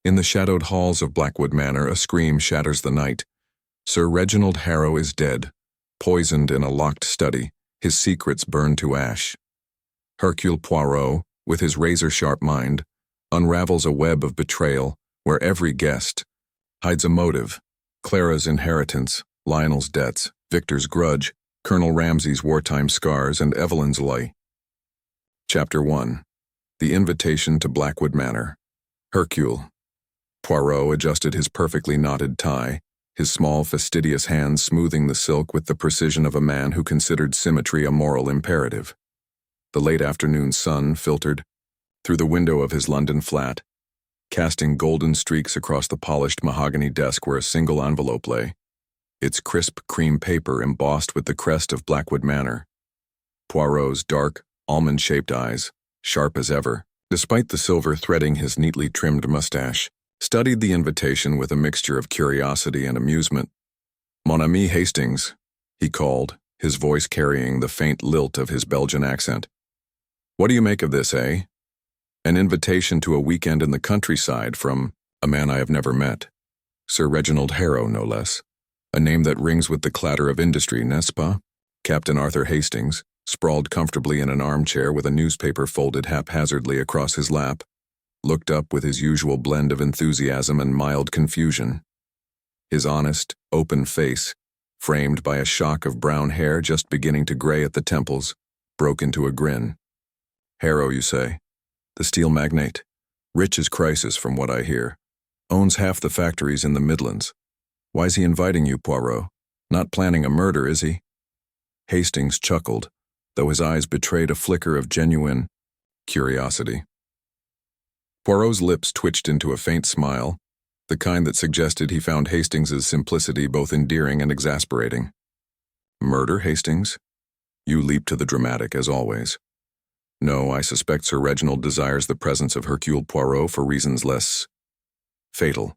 In the shadowed halls of Blackwood Manor, a scream shatters the night. Sir Reginald Harrow is dead, poisoned in a locked study, his secrets burned to ash. Hercule Poirot, with his razor-sharp mind, unravels a web of betrayal where every guest hides a motive: Clara's inheritance, Lionel's debts, Victor's grudge, Colonel Ramsay's wartime scars, and Evelyn's lie. Chapter 1. The Invitation to Blackwood Manor. Hercule. Poirot adjusted his perfectly knotted tie, his small, fastidious hands smoothing the silk with the precision of a man who considered symmetry a moral imperative. The late afternoon sun filtered through the window of his London flat, casting golden streaks across the polished mahogany desk where a single envelope lay, its crisp cream paper embossed with the crest of Blackwood Manor. Poirot's dark, almond-shaped eyes, sharp as ever, despite the silver threading his neatly trimmed mustache, studied the invitation with a mixture of curiosity and amusement. "Mon ami Hastings," he called, his voice carrying the faint lilt of his Belgian accent. "What do you make of this, eh? An invitation to a weekend in the countryside from a man I have never met. Sir Reginald Harrow, no less. A name that rings with the clatter of industry, n'est-ce pas?" Captain Arthur Hastings, sprawled comfortably in an armchair with a newspaper folded haphazardly across his lap, looked up with his usual blend of enthusiasm and mild confusion. His honest, open face, framed by a shock of brown hair just beginning to gray at the temples, broke into a grin. "Harrow, you say? The steel magnate. Rich as crisis from what I hear. Owns half the factories in the Midlands. Why's he inviting you, Poirot? Not planning a murder, is he?" Hastings chuckled, though his eyes betrayed a flicker of genuine curiosity. Poirot's lips twitched into a faint smile, the kind that suggested he found Hastings's simplicity both endearing and exasperating. "Murder, Hastings?" You leap to the dramatic, as always. "No, I suspect Sir Reginald desires the presence of Hercule Poirot for reasons less fatal.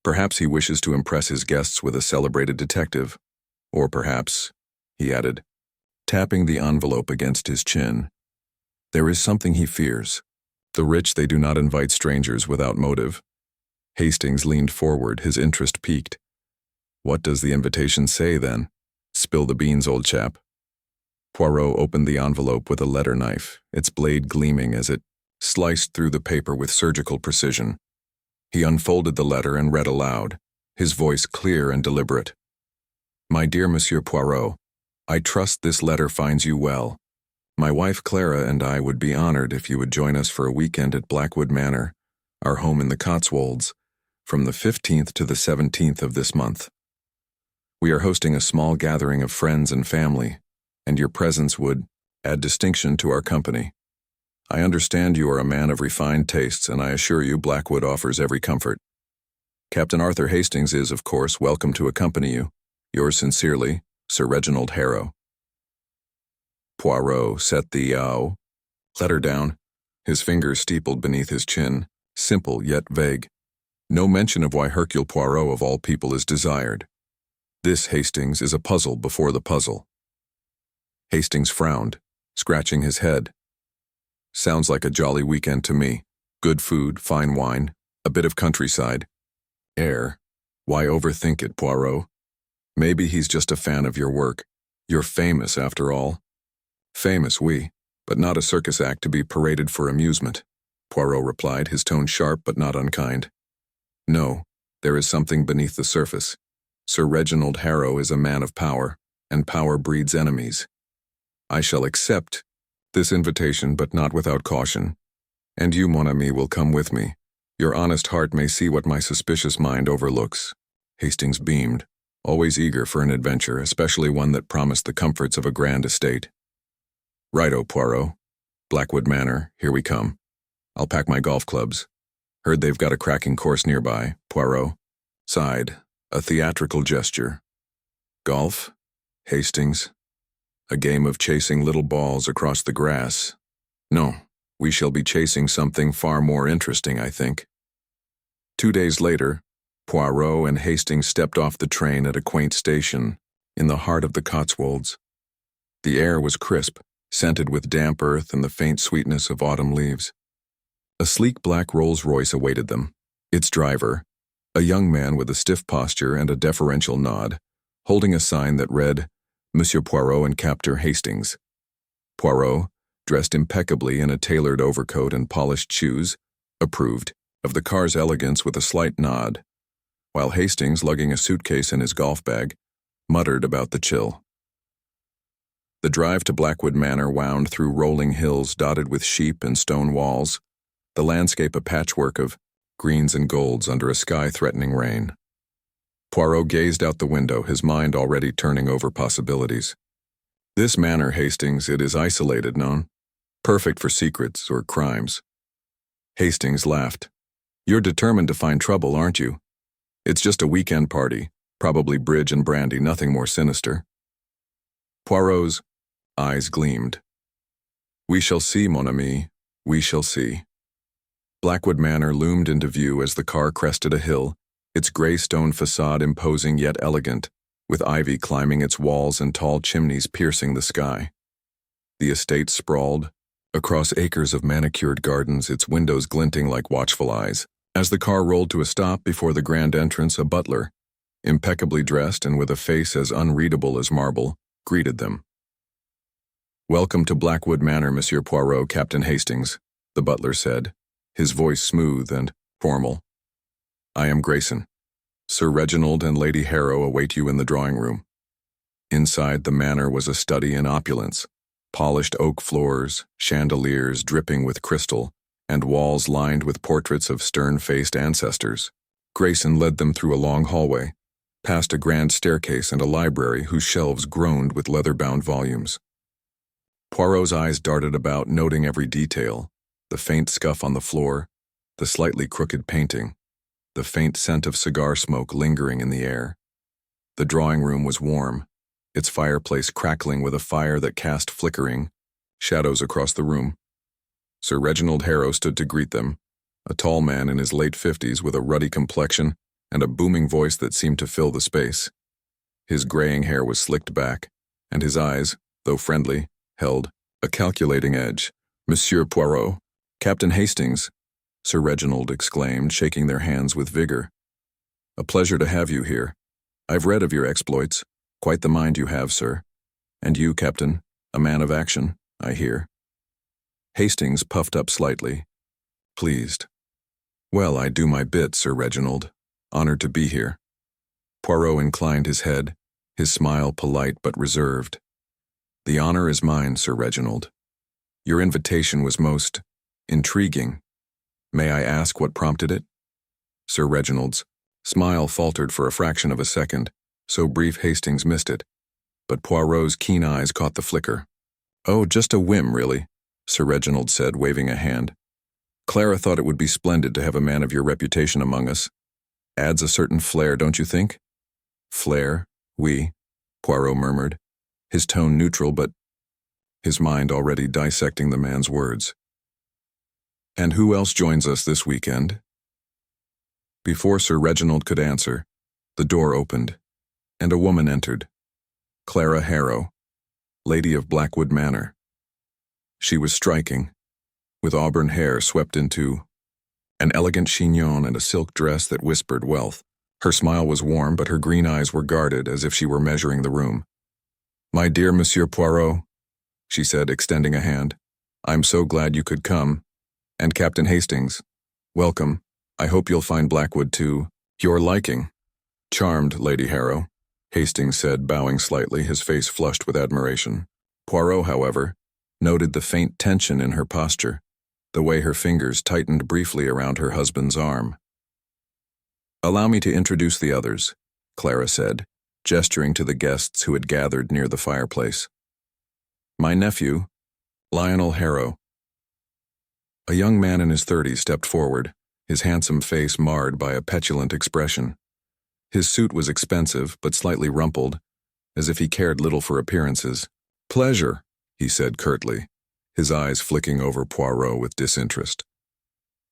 Perhaps he wishes to impress his guests with a celebrated detective. Or perhaps," he added, tapping the envelope against his chin, "there is something he fears. The rich, they do not invite strangers without motive." Hastings leaned forward, his interest piqued. "What does the invitation say, then? Spill the beans, old chap." Poirot opened the envelope with a letter knife, its blade gleaming as it sliced through the paper with surgical precision. He unfolded the letter and read aloud, his voice clear and deliberate. "My dear Monsieur Poirot, I trust this letter finds you well. My wife Clara and I would be honored if you would join us for a weekend at Blackwood Manor, our home in the Cotswolds, from the 15th to the 17th of this month. We are hosting a small gathering of friends and family, and your presence would add distinction to our company. I understand you are a man of refined tastes, and I assure you Blackwood offers every comfort. Captain Arthur Hastings is, of course, welcome to accompany you. Yours sincerely, Sir Reginald Harrow." Poirot set the letter down, his fingers steepled beneath his chin, simple yet vague. No mention of why Hercule Poirot of all people is desired. This, Hastings, is a puzzle before the puzzle. Hastings frowned, scratching his head. "Sounds like a jolly weekend to me. Good food, fine wine, a bit of countryside. Air. Why overthink it, Poirot? Maybe he's just a fan of your work. You're famous, after all." "Famous, oui, but not a circus act to be paraded for amusement," Poirot replied, his tone sharp but not unkind. "No, there is something beneath the surface. Sir Reginald Harrow is a man of power, and power breeds enemies. I shall accept this invitation, but not without caution. And you, mon ami, will come with me. Your honest heart may see what my suspicious mind overlooks." Hastings beamed, always eager for an adventure, especially one that promised the comforts of a grand estate. "Righto, Poirot. Blackwood Manor, here we come. I'll pack my golf clubs. Heard they've got a cracking course nearby," Poirot sighed, a theatrical gesture. "Golf? Hastings? A game of chasing little balls across the grass? No, we shall be chasing something far more interesting, I think." 2 days later, Poirot and Hastings stepped off the train at a quaint station in the heart of the Cotswolds. The air was crisp, scented with damp earth and the faint sweetness of autumn leaves. A sleek black Rolls-Royce awaited them, Its driver, a young man with a stiff posture and a deferential nod, holding a sign that read, Monsieur Poirot and Captain Hastings. Poirot, dressed impeccably in a tailored overcoat and polished shoes, approved of the car's elegance with a slight nod, while Hastings, lugging a suitcase in his golf bag, muttered about the chill. The drive to Blackwood Manor wound through rolling hills dotted with sheep and stone walls, the landscape a patchwork of greens and golds under a sky-threatening rain. Poirot gazed out the window, his mind already turning over possibilities. This manor, Hastings, it is isolated, known. Perfect for secrets or crimes. Hastings laughed. You're determined to find trouble, aren't you? It's just a weekend party, probably bridge and brandy, nothing more sinister. Poirot's eyes gleamed. We shall see, mon ami, we shall see. Blackwood Manor loomed into view as the car crested a hill, its gray stone facade imposing yet elegant, with ivy climbing its walls and tall chimneys piercing the sky. The estate sprawled across acres of manicured gardens, its windows glinting like watchful eyes. As the car rolled to a stop before the grand entrance, a butler, impeccably dressed and with a face as unreadable as marble, greeted them. Welcome to Blackwood Manor, Monsieur Poirot, Captain Hastings, the butler said, his voice smooth and formal. I am Grayson. Sir Reginald and Lady Harrow await you in the drawing room. Inside the manor was a study in opulence, polished oak floors, chandeliers dripping with crystal, and walls lined with portraits of stern-faced ancestors. Grayson led them through a long hallway, past a grand staircase and a library whose shelves groaned with leather-bound volumes. Poirot's eyes darted about, noting every detail, the faint scuff on the floor, the slightly crooked painting, the faint scent of cigar smoke lingering in the air. The drawing room was warm, its fireplace crackling with a fire that cast flickering shadows across the room. Sir Reginald Harrow stood to greet them, a tall man in his late 50s with a ruddy complexion and a booming voice that seemed to fill the space. His graying hair was slicked back, and his eyes, though friendly, held a calculating edge. Monsieur Poirot, Captain Hastings, Sir Reginald exclaimed, shaking their hands with vigor. A pleasure to have you here. I've read of your exploits. Quite the mind you have, sir. And you, Captain, a man of action, I hear. Hastings puffed up slightly, pleased. Well, I do my bit, Sir Reginald. Honored to be here. Poirot inclined his head, his smile polite but reserved. The honor is mine, Sir Reginald. Your invitation was most intriguing. May I ask what prompted it? Sir Reginald's smile faltered for a fraction of a second, so brief Hastings missed it, but Poirot's keen eyes caught the flicker. Oh, just a whim, really, Sir Reginald said, waving a hand. Clara thought it would be splendid to have a man of your reputation among us. Adds a certain flair, don't you think? Flair? Oui, Poirot murmured, his tone neutral but his mind already dissecting the man's words. And who else joins us this weekend? Before Sir Reginald could answer, the door opened, and a woman entered. Clara Harrow, Lady of Blackwood Manor. She was striking, with auburn hair swept into an elegant chignon and a silk dress that whispered wealth. Her smile was warm, but her green eyes were guarded as if she were measuring the room. My dear Monsieur Poirot, she said, extending a hand, I'm so glad you could come. And Captain Hastings, welcome. I hope you'll find Blackwood to your liking. Charmed, Lady Harrow, Hastings said, bowing slightly, his face flushed with admiration. Poirot, however, noted the faint tension in her posture, the way her fingers tightened briefly around her husband's arm. Allow me to introduce the others, Clara said, gesturing to the guests who had gathered near the fireplace. My nephew, Lionel Harrow. A young man in his 30s stepped forward, his handsome face marred by a petulant expression. His suit was expensive but slightly rumpled, as if he cared little for appearances. Pleasure, he said curtly, his eyes flicking over Poirot with disinterest.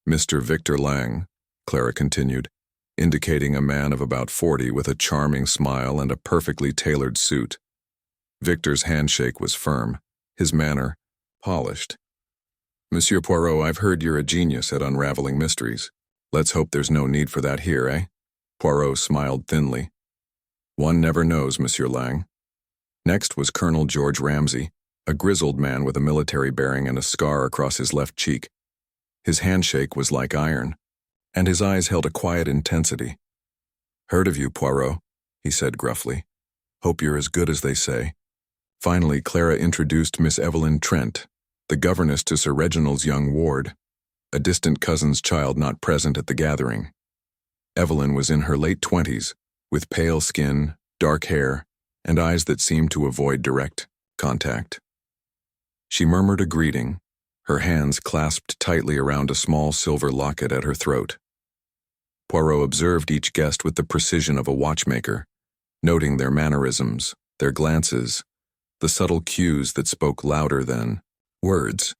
Mr. Victor Lang, Clara continued, indicating a man of about 40 with a charming smile and a perfectly tailored suit. Victor's handshake was firm, his manner polished. Monsieur Poirot, I've heard you're a genius at unraveling mysteries. Let's hope there's no need for that here, eh? Poirot smiled thinly. One never knows, Monsieur Lang. Next was Colonel George Ramsay, a grizzled man with a military bearing and a scar across his left cheek. His handshake was like iron, and his eyes held a quiet intensity. Heard of you, Poirot, he said gruffly. Hope you're as good as they say. Finally, Clara introduced Miss Evelyn Trent, the governess to Sir Reginald's young ward, a distant cousin's child not present at the gathering. Evelyn was in her late 20s, with pale skin, dark hair, and eyes that seemed to avoid direct contact. She murmured a greeting, her hands clasped tightly around a small silver locket at her throat. Poirot observed each guest with the precision of a watchmaker, noting their mannerisms, their glances, the subtle cues that spoke louder than words.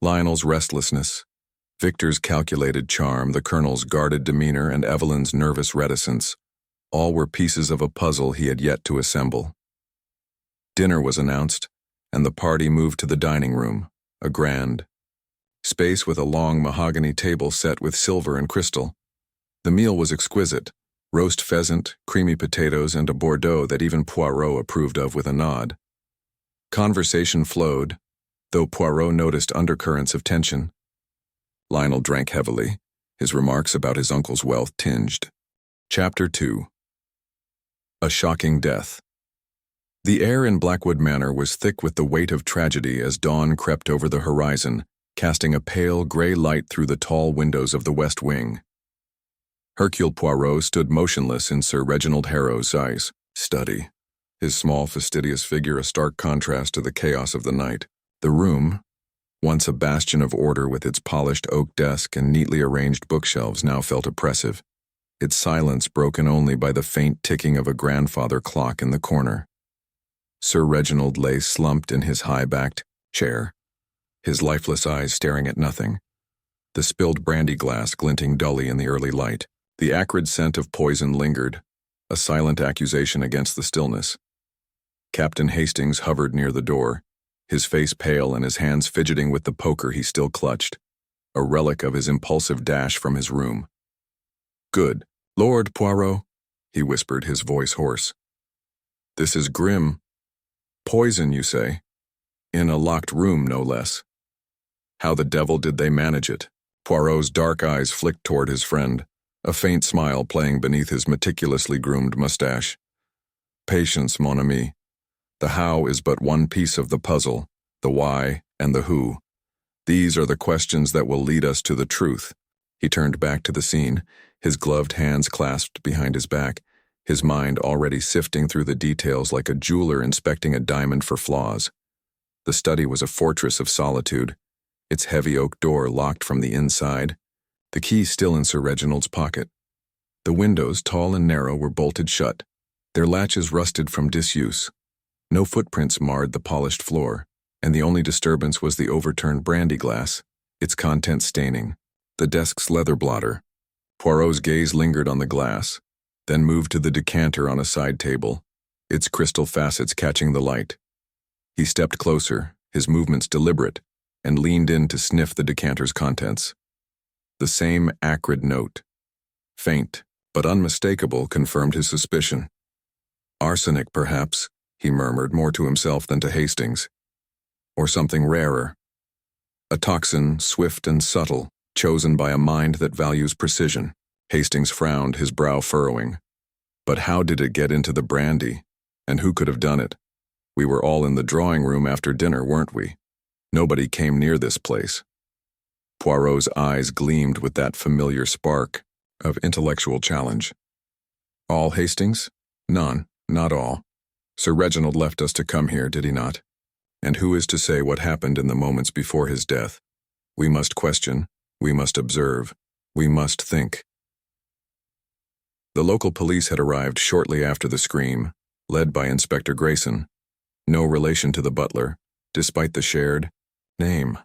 Lionel's restlessness, Victor's calculated charm, the Colonel's guarded demeanor, and Evelyn's nervous reticence, all were pieces of a puzzle he had yet to assemble. Dinner was announced, and the party moved to the dining room, a grand space with a long mahogany table set with silver and crystal. The meal was exquisite, roast pheasant, creamy potatoes, and a Bordeaux that even Poirot approved of with a nod. Conversation flowed, though Poirot noticed undercurrents of tension. Lionel drank heavily, his remarks about his uncle's wealth tinged. Chapter 2. A Shocking Death. The air in Blackwood Manor was thick with the weight of tragedy as dawn crept over the horizon, casting a pale gray light through the tall windows of the west wing. Hercule Poirot stood motionless in Sir Reginald Harrow's study, his small, fastidious figure a stark contrast to the chaos of the night. The room, once a bastion of order with its polished oak desk and neatly arranged bookshelves, now felt oppressive, its silence broken only by the faint ticking of a grandfather clock in the corner. Sir Reginald lay slumped in his high-backed chair, his lifeless eyes staring at nothing, the spilled brandy glass glinting dully in the early light. The acrid scent of poison lingered, a silent accusation against the stillness. Captain Hastings hovered near the door, his face pale and his hands fidgeting with the poker he still clutched, a relic of his impulsive dash from his room. "Good Lord, Poirot," he whispered, his voice hoarse. "This is grim. Poison, you say? In a locked room, no less. How the devil did they manage it?" Poirot's dark eyes flicked toward his friend, a faint smile playing beneath his meticulously groomed mustache. "Patience, mon ami. The how is but one piece of the puzzle, the why and the who. These are the questions that will lead us to the truth." He turned back to the scene, his gloved hands clasped behind his back, his mind already sifting through the details like a jeweler inspecting a diamond for flaws. The study was a fortress of solitude, its heavy oak door locked from the inside, the key still in Sir Reginald's pocket. The windows, tall and narrow, were bolted shut, their latches rusted from disuse. No footprints marred the polished floor, and the only disturbance was the overturned brandy glass, its contents staining, the desk's leather blotter. Poirot's gaze lingered on the glass, then moved to the decanter on a side table, its crystal facets catching the light. He stepped closer, his movements deliberate, and leaned in to sniff the decanter's contents. The same acrid note, faint but unmistakable, confirmed his suspicion. "Arsenic, perhaps," he murmured, more to himself than to Hastings. "Or something rarer. A toxin, swift and subtle, chosen by a mind that values precision." Hastings frowned, his brow furrowing. "But how did it get into the brandy? And who could have done it? We were all in the drawing room after dinner, weren't we? Nobody came near this place." Poirot's eyes gleamed with that familiar spark of intellectual challenge. "All, Hastings? None, not all. Sir Reginald left us to come here, did he not? And who is to say what happened in the moments before his death? We must question, we must observe, we must think." The local police had arrived shortly after the scream, led by Inspector Grayson, no relation to the butler, despite the shared name.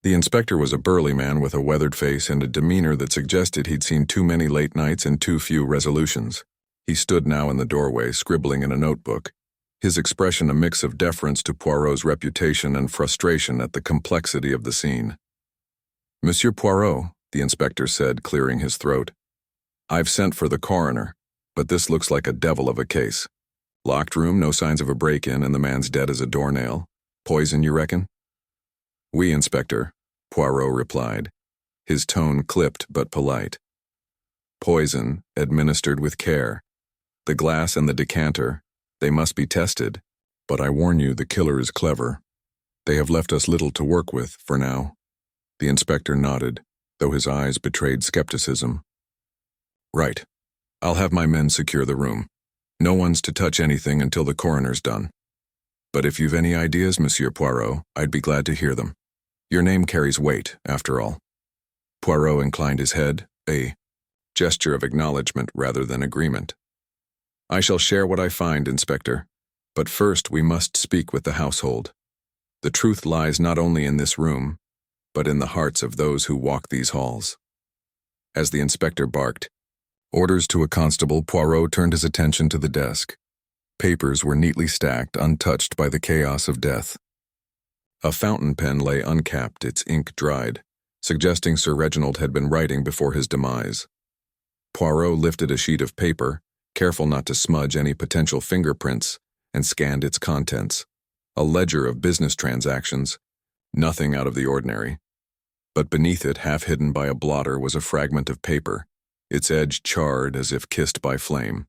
The inspector was a burly man with a weathered face and a demeanor that suggested he'd seen too many late nights and too few resolutions. He stood now in the doorway, scribbling in a notebook, his expression a mix of deference to Poirot's reputation and frustration at the complexity of the scene. "Monsieur Poirot," the inspector said, clearing his throat. "I've sent for the coroner, but this looks like a devil of a case. Locked room, no signs of a break-in, and the man's dead as a doornail. Poison, you reckon?" "Oui, Inspector," Poirot replied, his tone clipped but polite. "Poison, administered with care. The glass and the decanter, they must be tested, but I warn you the killer is clever. They have left us little to work with, for now." The inspector nodded, though his eyes betrayed skepticism. "Right. I'll have my men secure the room. No one's to touch anything until the coroner's done. But if you've any ideas, Monsieur Poirot, I'd be glad to hear them. Your name carries weight, after all." Poirot inclined his head, a gesture of acknowledgement rather than agreement. "I shall share what I find, Inspector, but first we must speak with the household. The truth lies not only in this room, but in the hearts of those who walk these halls." As the inspector barked orders to a constable, Poirot turned his attention to the desk. Papers were neatly stacked, untouched by the chaos of death. A fountain pen lay uncapped, its ink dried, suggesting Sir Reginald had been writing before his demise. Poirot lifted a sheet of paper, careful not to smudge any potential fingerprints, and scanned its contents. A ledger of business transactions, nothing out of the ordinary. But beneath it, half hidden by a blotter, was a fragment of paper, its edge charred as if kissed by flame.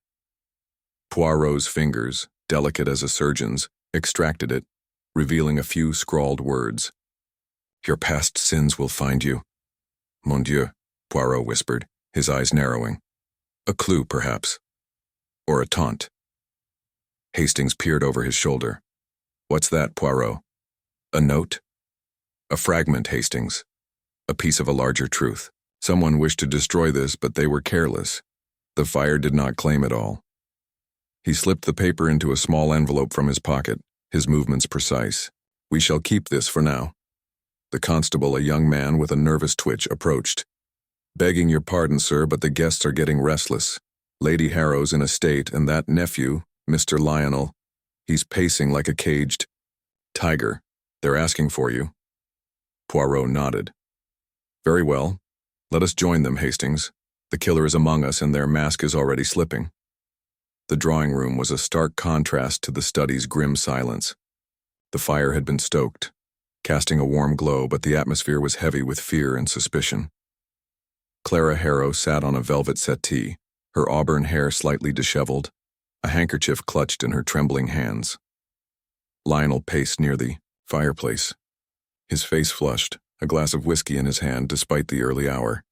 Poirot's fingers, delicate as a surgeon's, extracted it, revealing a few scrawled words. "Your past sins will find you." "Mon Dieu," Poirot whispered, his eyes narrowing. "A clue, perhaps. Or a taunt." Hastings peered over his shoulder. "What's that, Poirot?" "A note?" "A fragment, Hastings. A piece of a larger truth. Someone wished to destroy this, but they were careless. The fire did not claim it all." He slipped the paper into a small envelope from his pocket, his movements precise. "We shall keep this for now." The constable, a young man with a nervous twitch, approached. "Begging your pardon, sir, but the guests are getting restless. Lady Harrow's in a state, and that nephew, Mr. Lionel, he's pacing like a caged tiger. They're asking for you." Poirot nodded. "Very well. Let us join them, Hastings. The killer is among us, and their mask is already slipping." The drawing room was a stark contrast to the study's grim silence. The fire had been stoked, casting a warm glow, but the atmosphere was heavy with fear and suspicion. Clara Harrow sat on a velvet settee, her auburn hair slightly disheveled, a handkerchief clutched in her trembling hands. Lionel paced near the fireplace, his face flushed, a glass of whiskey in his hand despite the early hour.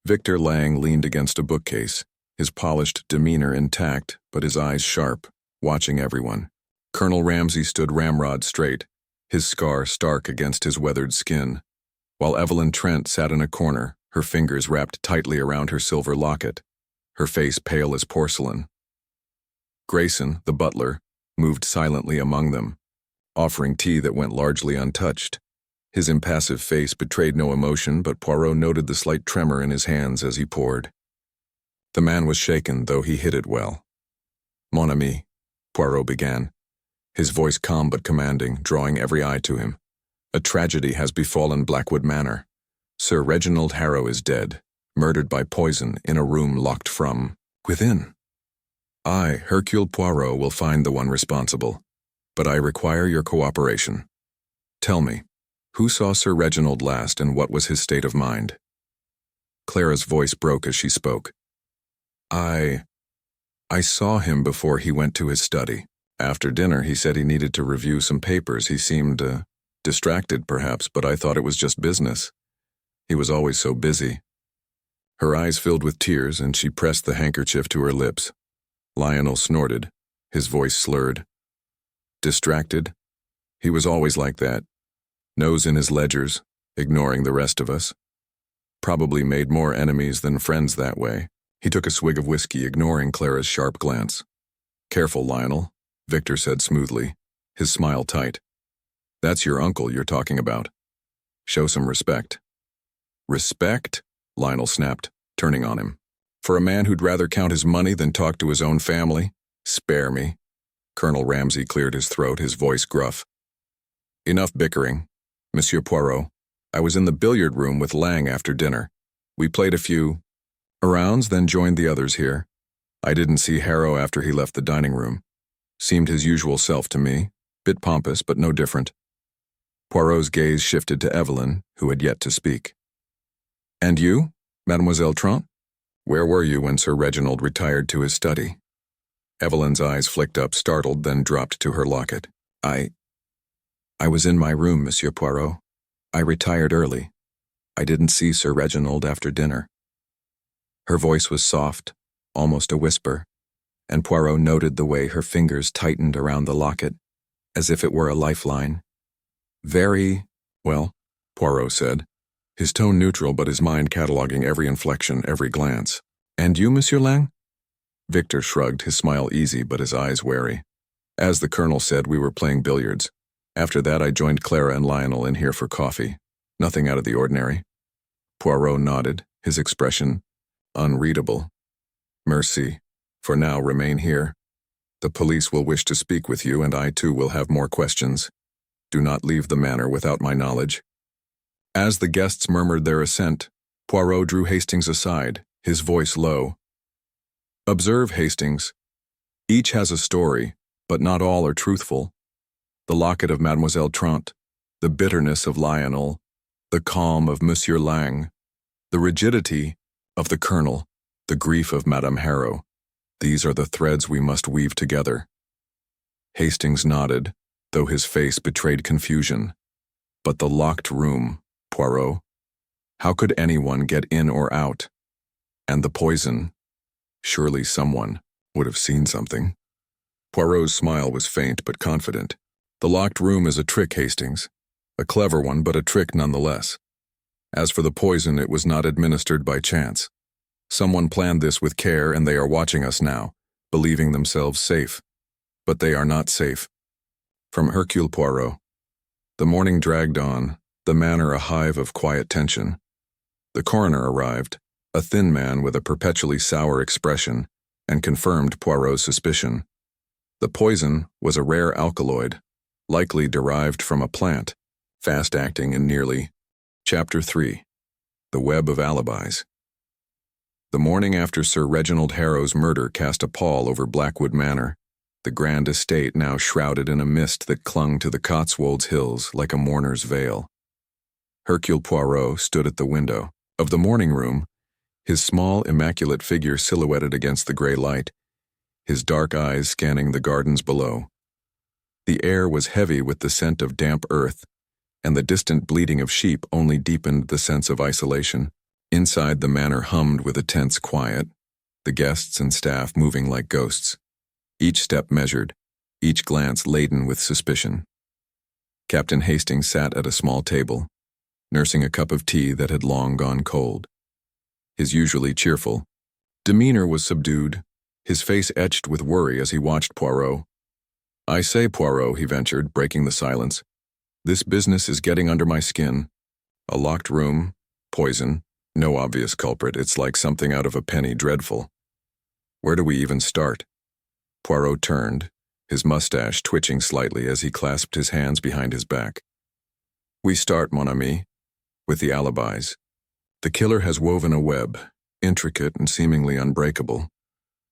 Victor Lang leaned against a bookcase, his polished demeanor intact but his eyes sharp, watching everyone. Colonel Ramsay stood ramrod straight, his scar stark against his weathered skin, while Evelyn Trent sat in a corner, her fingers wrapped tightly around her silver locket, her face pale as porcelain. Grayson, the butler, moved silently among them, offering tea that went largely untouched. His impassive face betrayed no emotion, but Poirot noted the slight tremor in his hands as he poured. The man was shaken, though he hid it well. "Mon ami," Poirot began, his voice calm but commanding, drawing every eye to him. "A tragedy has befallen Blackwood Manor. Sir Reginald Harrow is dead, murdered by poison in a room locked from within. I, Hercule Poirot, will find the one responsible, but I require your cooperation. Tell me, who saw Sir Reginald last and what was his state of mind?" Clara's voice broke as she spoke. I saw him before he went to his study. After dinner, he said he needed to review some papers. He seemed distracted, perhaps, but I thought it was just business. He was always so busy." Her eyes filled with tears, and she pressed the handkerchief to her lips. Lionel snorted, his voice slurred. "Distracted? He was always like that. Nose in his ledgers, ignoring the rest of us. Probably made more enemies than friends that way." He took a swig of whiskey, ignoring Clara's sharp glance. "Careful, Lionel," Victor said smoothly, his smile tight. "That's your uncle you're talking about. Show some respect." "Respect?" Lionel snapped, turning on him. "For a man who'd rather count his money than talk to his own family? Spare me." Colonel Ramsay cleared his throat, his voice gruff. "Enough bickering. Monsieur Poirot, I was in the billiard room with Lang after dinner. We played a few rounds, then joined the others here. I didn't see Harrow after he left the dining room. Seemed his usual self to me, bit pompous but no different. Poirot's gaze shifted to Evelyn, who had yet to speak. And you, Mademoiselle Trant? Where were you when Sir Reginald retired to his study? Evelyn's eyes flicked up, startled, then dropped to her locket. I was in my room, Monsieur Poirot. I retired early. I didn't see Sir Reginald after dinner. Her voice was soft, almost a whisper, and Poirot noted the way her fingers tightened around the locket, as if it were a lifeline. Very well, Poirot said, his tone neutral but his mind cataloguing every inflection, every glance. And you, Monsieur Lang? Victor shrugged, his smile easy but his eyes wary. As the Colonel said, we were playing billiards. After that, I joined Clara and Lionel in here for coffee. Nothing out of the ordinary. Poirot nodded, his expression unreadable. Merci. For now, remain here. The police will wish to speak with you, and I too will have more questions. Do not leave the manor without my knowledge. As the guests murmured their assent, Poirot drew Hastings aside, his voice low. Observe, Hastings. Each has a story, but not all are truthful. The locket of Mademoiselle Trant, the bitterness of Lionel, the calm of Monsieur Lang, the rigidity of the Colonel, the grief of Madame Harrow. These are the threads we must weave together. Hastings nodded, though his face betrayed confusion. But the locked room, Poirot. How could anyone get in or out? And the poison. Surely someone would have seen something. Poirot's smile was faint but confident. The locked room is a trick, Hastings. A clever one, but a trick nonetheless. As for the poison, it was not administered by chance. Someone planned this with care, and they are watching us now, believing themselves safe. But they are not safe. From Hercule Poirot. The morning dragged on, the manor a hive of quiet tension. The coroner arrived, a thin man with a perpetually sour expression, and confirmed Poirot's suspicion. The poison was a rare alkaloid, likely derived from a plant, fast-acting and nearly. Chapter 3. The Web of Alibis. The morning after Sir Reginald Harrow's murder cast a pall over Blackwood Manor, the grand estate now shrouded in a mist that clung to the Cotswolds hills like a mourner's veil. Hercule Poirot stood at the window of the morning room, his small, immaculate figure silhouetted against the gray light, his dark eyes scanning the gardens below. The air was heavy with the scent of damp earth, and the distant bleating of sheep only deepened the sense of isolation. Inside, the manor hummed with a tense quiet, the guests and staff moving like ghosts, each step measured, each glance laden with suspicion. Captain Hastings sat at a small table, nursing a cup of tea that had long gone cold. His usually cheerful demeanor was subdued, his face etched with worry as he watched Poirot. I say, Poirot, he ventured, breaking the silence. This business is getting under my skin. A locked room, poison, no obvious culprit. It's like something out of a penny dreadful. Where do we even start? Poirot turned, his mustache twitching slightly as he clasped his hands behind his back. We start, mon ami, with the alibis. The killer has woven a web, intricate and seemingly unbreakable.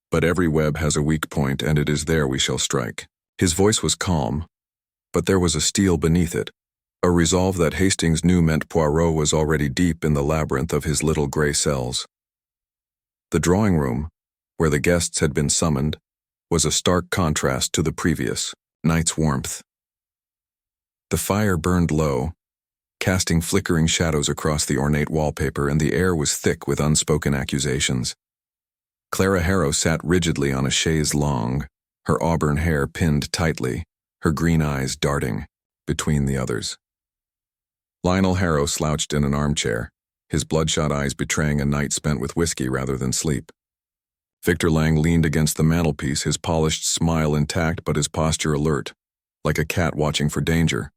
But every web has a weak point, and it is there we shall strike. His voice was calm, but there was a steel beneath it, a resolve that Hastings knew meant Poirot was already deep in the labyrinth of his little gray cells. The drawing room, where the guests had been summoned, was a stark contrast to the previous night's warmth. The fire burned low, casting flickering shadows across the ornate wallpaper, and the air was thick with unspoken accusations. Clara Harrow sat rigidly on a chaise longue, her auburn hair pinned tightly, her green eyes darting between the others. Lionel Harrow slouched in an armchair, his bloodshot eyes betraying a night spent with whiskey rather than sleep. Victor Lang leaned against the mantelpiece, his polished smile intact but his posture alert, like a cat watching for danger.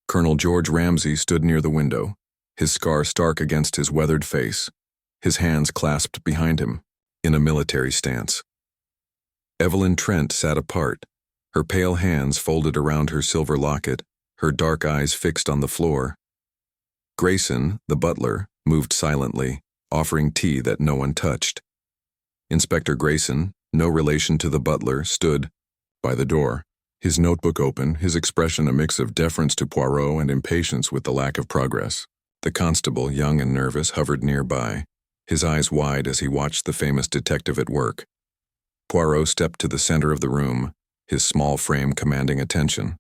Colonel George Ramsay stood near the window, his scar stark against his weathered face, his hands clasped behind him, in a military stance. Evelyn Trent sat apart, her pale hands folded around her silver locket, her dark eyes fixed on the floor. Grayson, the butler, moved silently, offering tea that no one touched. Inspector Grayson, no relation to the butler, stood by the door, his notebook open, his expression a mix of deference to Poirot and impatience with the lack of progress. The constable, young and nervous, hovered nearby, his eyes wide as he watched the famous detective at work. Poirot stepped to the center of the room, his small frame commanding attention.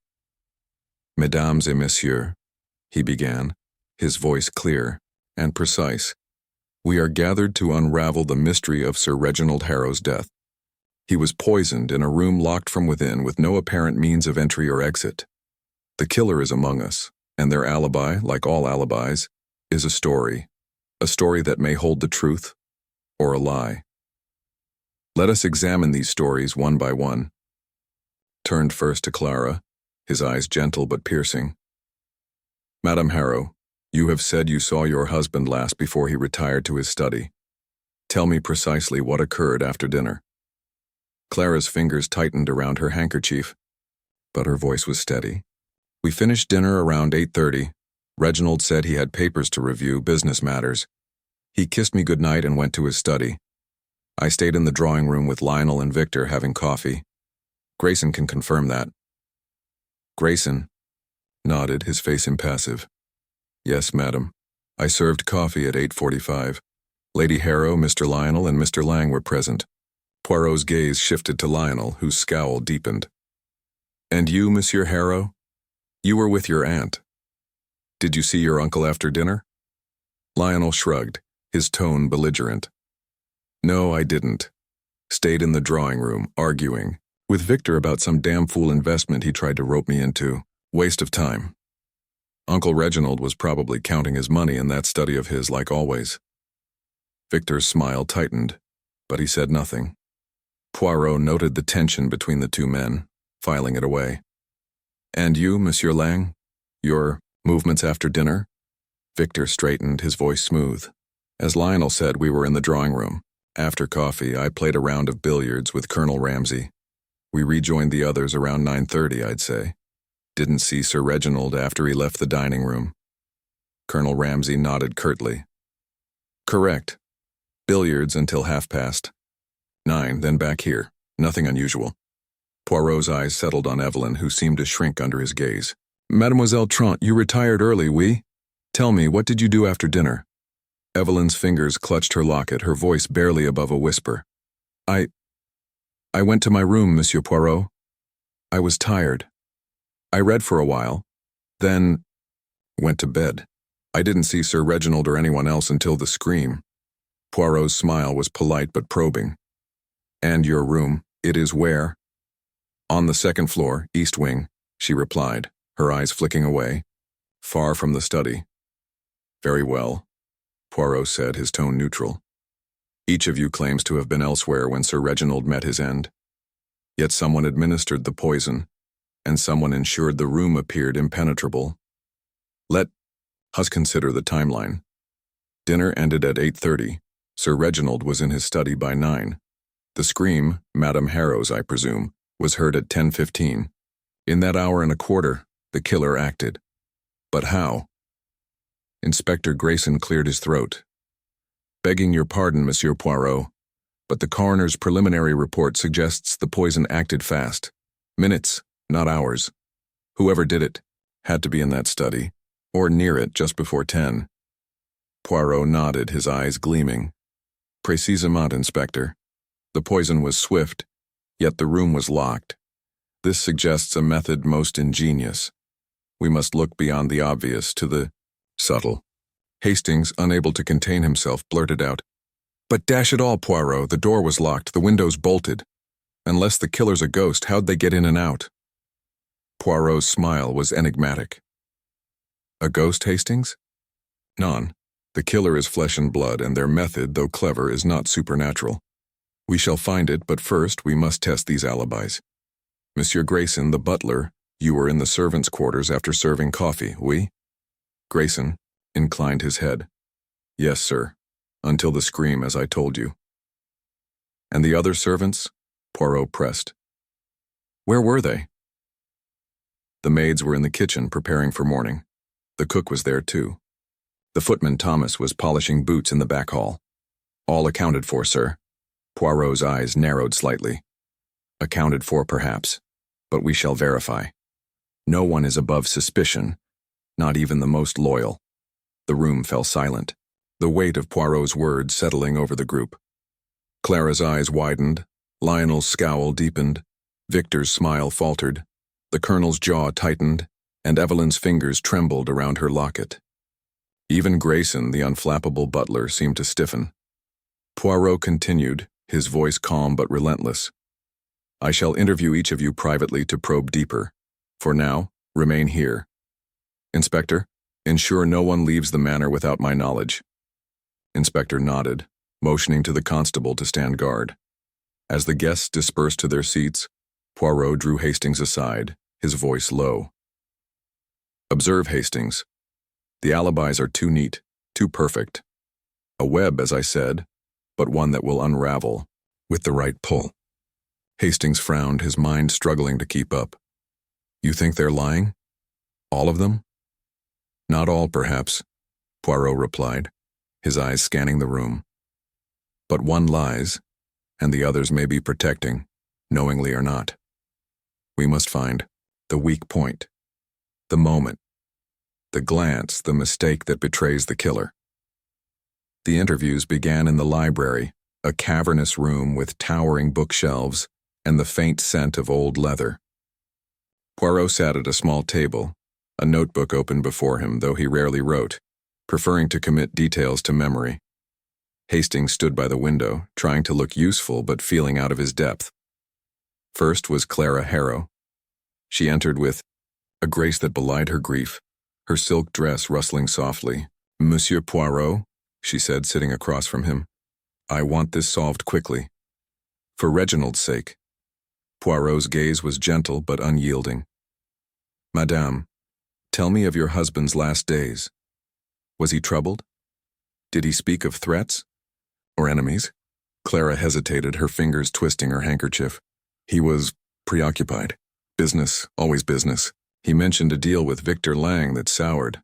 "Mesdames et messieurs," he began, his voice clear and precise, "we are gathered to unravel the mystery of Sir Reginald Harrow's death. He was poisoned in a room locked from within with no apparent means of entry or exit. The killer is among us, and their alibi, like all alibis, is a story that may hold the truth or a lie. Let us examine these stories one by one." Turned first to Clara, his eyes gentle but piercing. "Madame Harrow, you have said you saw your husband last before he retired to his study. Tell me precisely what occurred after dinner." Clara's fingers tightened around her handkerchief, but her voice was steady. "We finished dinner around 8:30. Reginald said he had papers to review, business matters. He kissed me goodnight and went to his study. I stayed in the drawing room with Lionel and Victor having coffee. Grayson can confirm that." Grayson nodded, his face impassive. "Yes, madam. I served coffee at 8:45. Lady Harrow, Mr. Lionel, and Mr. Lang were present." Poirot's gaze shifted to Lionel, whose scowl deepened. "And you, Monsieur Harrow? You were with your aunt. Did you see your uncle after dinner?" Lionel shrugged, his tone belligerent. "No, I didn't. Stayed in the drawing room, arguing with Victor about some damn fool investment he tried to rope me into. Waste of time. Uncle Reginald was probably counting his money in that study of his, like always." Victor's smile tightened, but he said nothing. Poirot noted the tension between the two men, filing it away. "And you, Monsieur Lang? Your movements after dinner?" Victor straightened, his voice smooth. "As Lionel said, we were in the drawing room. After coffee, I played a round of billiards with Colonel Ramsay. We rejoined the others around 9:30, I'd say. Didn't see Sir Reginald after he left the dining room." Colonel Ramsay nodded curtly. "Correct. Billiards until 9:30, then back here. Nothing unusual." Poirot's eyes settled on Evelyn, who seemed to shrink under his gaze. "Mademoiselle Trant, you retired early, oui? Tell me, what did you do after dinner?" Evelyn's fingers clutched her locket, her voice barely above a whisper. I went to my room, Monsieur Poirot. I was tired. I read for a while, then went to bed. I didn't see Sir Reginald or anyone else until the scream." Poirot's smile was polite but probing. "And your room, it is where?" "On the second floor, east wing," she replied, her eyes flicking away. "Far from the study." "Very well," Poirot said, his tone neutral. "Each of you claims to have been elsewhere when Sir Reginald met his end. Yet someone administered the poison, and someone ensured the room appeared impenetrable. Let us consider the timeline. Dinner ended at 8:30. Sir Reginald was in his study by 9. The scream, Madame Harrow's, I presume, was heard at 10:15. In that hour and a quarter, the killer acted. But how? Inspector Grayson cleared his throat. "Begging your pardon, Monsieur Poirot, but the coroner's preliminary report suggests the poison acted fast. Minutes, not hours. Whoever did it had to be in that study, or near it just before 10. Poirot nodded, his eyes gleaming. "Précisément, Inspector. The poison was swift, yet the room was locked. This suggests a method most ingenious. We must look beyond the obvious to the subtle." Hastings, unable to contain himself, blurted out, "But dash it all, Poirot, the door was locked, the windows bolted. Unless the killer's a ghost, how'd they get in and out?" Poirot's smile was enigmatic. "A ghost, Hastings?" "None. The killer is flesh and blood, and their method, though clever, is not supernatural. We shall find it, but first we must test these alibis. Monsieur Grayson, the butler, you were in the servants' quarters after serving coffee, oui?" Grayson inclined his head. "Yes, sir. Until the scream, as I told you." "And the other servants?" Poirot pressed. "Where were they?" "The maids were in the kitchen preparing for morning. The cook was there too." The footman Thomas was polishing boots in the back hall. All accounted for, sir. Poirot's eyes narrowed slightly. Accounted for, perhaps, but we shall verify. No one is above suspicion, not even the most loyal. The room fell silent, the weight of Poirot's words settling over the group. Clara's eyes widened, Lionel's scowl deepened, Victor's smile faltered, the colonel's jaw tightened, and Evelyn's fingers trembled around her locket. Even Grayson, the unflappable butler, seemed to stiffen. Poirot continued, his voice calm but relentless. I shall interview each of you privately to probe deeper. For now, remain here. Inspector, ensure no one leaves the manor without my knowledge. Inspector nodded, motioning to the constable to stand guard. As the guests dispersed to their seats, Poirot drew Hastings aside, his voice low. Observe, Hastings. The alibis are too neat, too perfect. A web, as I said, but one that will unravel, with the right pull. Hastings frowned, his mind struggling to keep up. You think they're lying? All of them? Not all, perhaps, Poirot replied, his eyes scanning the room. But one lies, and the others may be protecting, knowingly or not. We must find the weak point, the moment, the glance, the mistake that betrays the killer. The interviews began in the library, a cavernous room with towering bookshelves and the faint scent of old leather. Poirot sat at a small table, a notebook open before him, though he rarely wrote, preferring to commit details to memory. Hastings stood by the window, trying to look useful but feeling out of his depth. First was Clara Harrow. She entered with a grace that belied her grief, her silk dress rustling softly. Monsieur Poirot, she said, sitting across from him, I want this solved quickly. For Reginald's sake. Poirot's gaze was gentle but unyielding. Madame, tell me of your husband's last days. Was he troubled? Did he speak of threats? Or enemies? Clara hesitated, her fingers twisting her handkerchief. He was preoccupied. Business, always business. He mentioned a deal with Victor Lang that soured.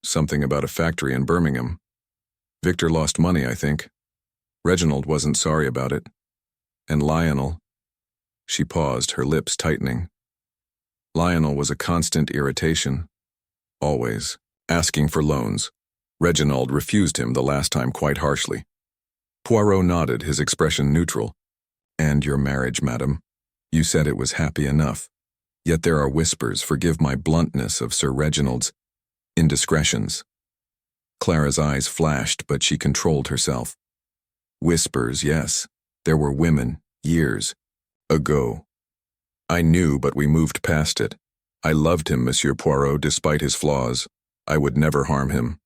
Something about a factory in Birmingham. Victor lost money, I think. Reginald wasn't sorry about it. And Lionel. She paused, her lips tightening. Lionel was a constant irritation. Always. Asking for loans. Reginald refused him the last time quite harshly. Poirot nodded, his expression neutral. And your marriage, madam. You said it was happy enough. Yet there are whispers, forgive my bluntness, of Sir Reginald's indiscretions. Clara's eyes flashed, but she controlled herself. Whispers, yes. There were women, years ago. I knew, but we moved past it. I loved him, Monsieur Poirot, despite his flaws. I would never harm him.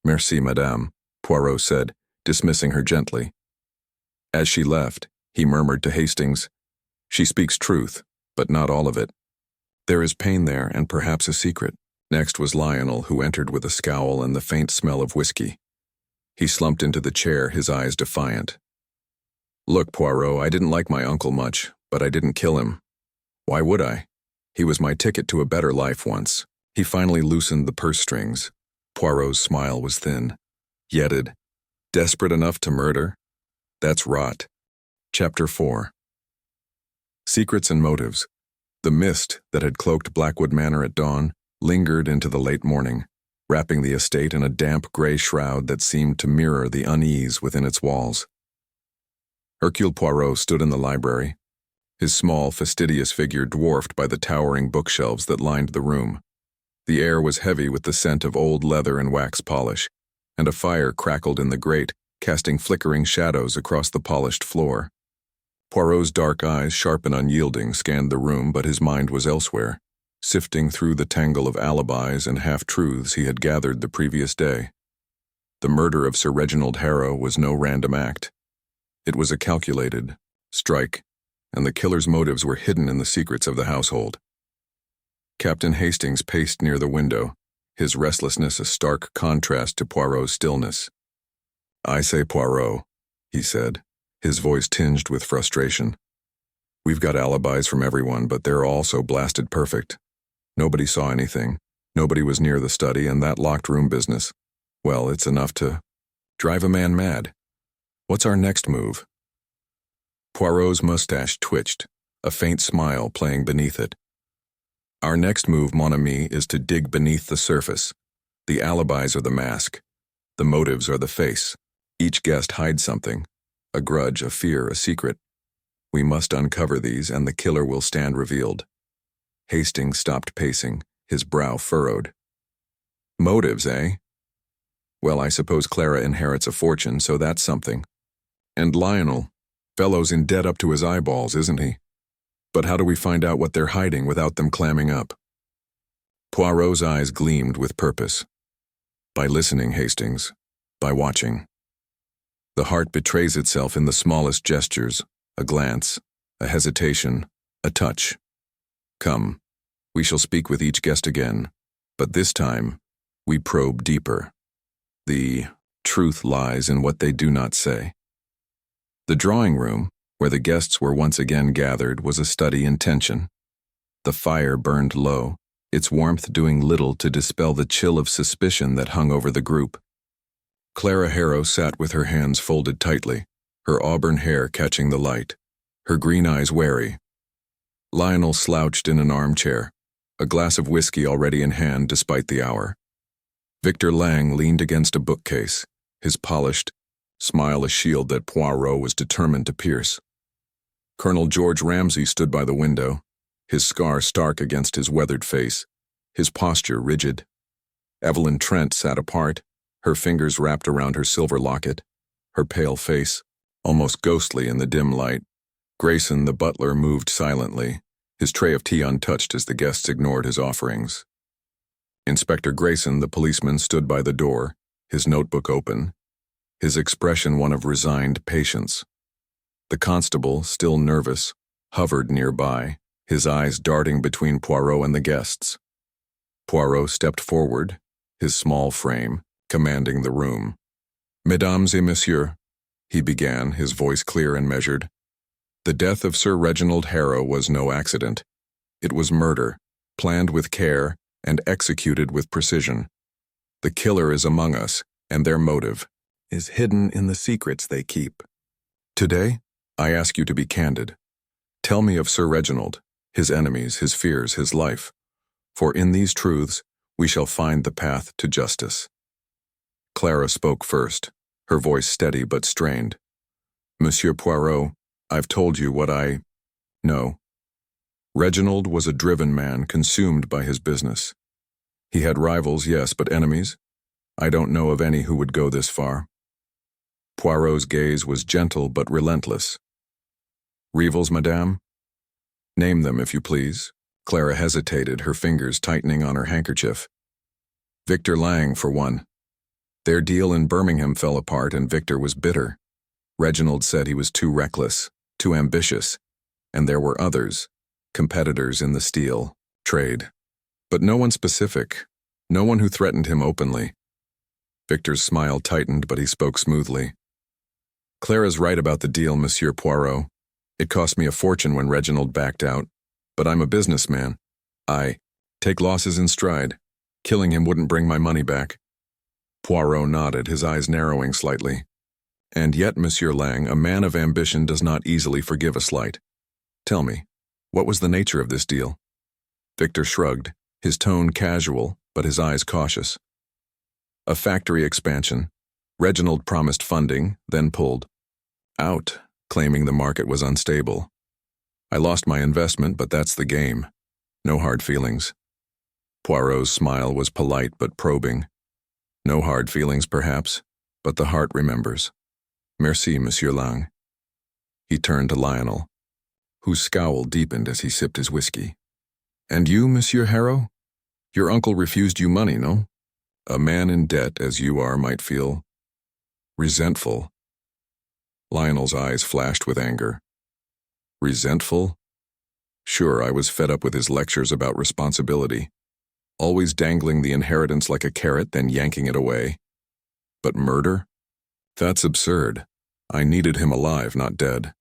Merci, madame, Poirot said, dismissing her gently. As she left, he murmured to Hastings, She speaks truth, but not all of it. There is pain there, and perhaps a secret. Next was Lionel, who entered with a scowl and the faint smell of whiskey. He slumped into the chair, his eyes defiant. Look, Poirot, I didn't like my uncle much, but I didn't kill him. Why would I? He was my ticket to a better life once. He finally loosened the purse strings. Poirot's smile was thin. Yetted. Desperate enough to murder? That's rot. Chapter 4. Secrets and motives. The mist that had cloaked Blackwood Manor at dawn lingered into the late morning, wrapping the estate in a damp gray shroud that seemed to mirror the unease within its walls. Hercule Poirot stood in the library, his small, fastidious figure dwarfed by the towering bookshelves that lined the room. The air was heavy with the scent of old leather and wax polish, and a fire crackled in the grate, casting flickering shadows across the polished floor. Poirot's dark eyes, sharp and unyielding, scanned the room, but his mind was elsewhere, sifting through the tangle of alibis and half-truths he had gathered the previous day. The murder of Sir Reginald Harrow was no random act. It was a calculated strike, and the killer's motives were hidden in the secrets of the household. Captain Hastings paced near the window, his restlessness a stark contrast to Poirot's stillness. I say, Poirot, he said, his voice tinged with frustration. We've got alibis from everyone, but they're all so blasted perfect. Nobody saw anything. Nobody was near the study and that locked room business. Well, it's enough to drive a man mad. What's our next move? Poirot's mustache twitched, a faint smile playing beneath it. Our next move, mon ami, is to dig beneath the surface. The alibis are the mask. The motives are the face. Each guest hides something, a grudge, a fear, a secret. We must uncover these, and the killer will stand revealed. Hastings stopped pacing, his brow furrowed. Motives, eh? Well, I suppose Clara inherits a fortune, so that's something. And Lionel, fellow's in debt up to his eyeballs, isn't he? But how do we find out what they're hiding without them clamming up? Poirot's eyes gleamed with purpose. By listening, Hastings. By watching. The heart betrays itself in the smallest gestures, a glance, a hesitation, a touch. Come, we shall speak with each guest again, but this time, we probe deeper. The truth lies in what they do not say. The drawing room, where the guests were once again gathered, was a study in tension. The fire burned low, its warmth doing little to dispel the chill of suspicion that hung over the group. Clara Harrow sat with her hands folded tightly, her auburn hair catching the light, her green eyes wary. Lionel slouched in an armchair, a glass of whiskey already in hand despite the hour. Victor Lang leaned against a bookcase, his polished smile a shield that Poirot was determined to pierce. Colonel George Ramsay stood by the window, his scar stark against his weathered face, his posture rigid. Evelyn Trent sat apart, her fingers wrapped around her silver locket, her pale face almost ghostly in the dim light. Grayson, the butler, moved silently, his tray of tea untouched as the guests ignored his offerings. Inspector Grayson, the policeman, stood by the door, his notebook open, his expression one of resigned patience. The constable, still nervous, hovered nearby, his eyes darting between Poirot and the guests. Poirot stepped forward, his small frame commanding the room. Mesdames et messieurs, he began, his voice clear and measured. The death of Sir Reginald Harrow was no accident. It was murder, planned with care and executed with precision. The killer is among us, and their motive is hidden in the secrets they keep. Today, I ask you to be candid. Tell me of Sir Reginald, his enemies, his fears, his life. For in these truths, we shall find the path to justice. Clara spoke first, her voice steady but strained. Monsieur Poirot, I've told you what I know. Reginald was a driven man consumed by his business. He had rivals, yes, but enemies? I don't know of any who would go this far. Poirot's gaze was gentle but relentless. Rivals, madame? Name them, if you please. Clara hesitated, her fingers tightening on her handkerchief. Victor Lang, for one. Their deal in Birmingham fell apart and Victor was bitter. Reginald said he was too reckless, too ambitious, and there were others, competitors in the steel trade. But no one specific, no one who threatened him openly. Victor's smile tightened, but he spoke smoothly. Clara's right about the deal, Monsieur Poirot. It cost me a fortune when Reginald backed out, but I'm a businessman. I take losses in stride. Killing him wouldn't bring my money back. Poirot nodded, his eyes narrowing slightly. And yet, Monsieur Lang, a man of ambition does not easily forgive a slight. Tell me, what was the nature of this deal? Victor shrugged, his tone casual, but his eyes cautious. A factory expansion. Reginald promised funding, then pulled out, claiming the market was unstable. I lost my investment, but that's the game. No hard feelings. Poirot's smile was polite but probing. No hard feelings, perhaps, but the heart remembers. Merci, Monsieur Lang. He turned to Lionel, whose scowl deepened as he sipped his whiskey. And you, Monsieur Harrow? Your uncle refused you money, no? A man in debt, as you are, might feel resentful. Lionel's eyes flashed with anger. Resentful? Sure, I was fed up with his lectures about responsibility, always dangling the inheritance like a carrot, then yanking it away. But murder? That's absurd. I needed him alive, not dead.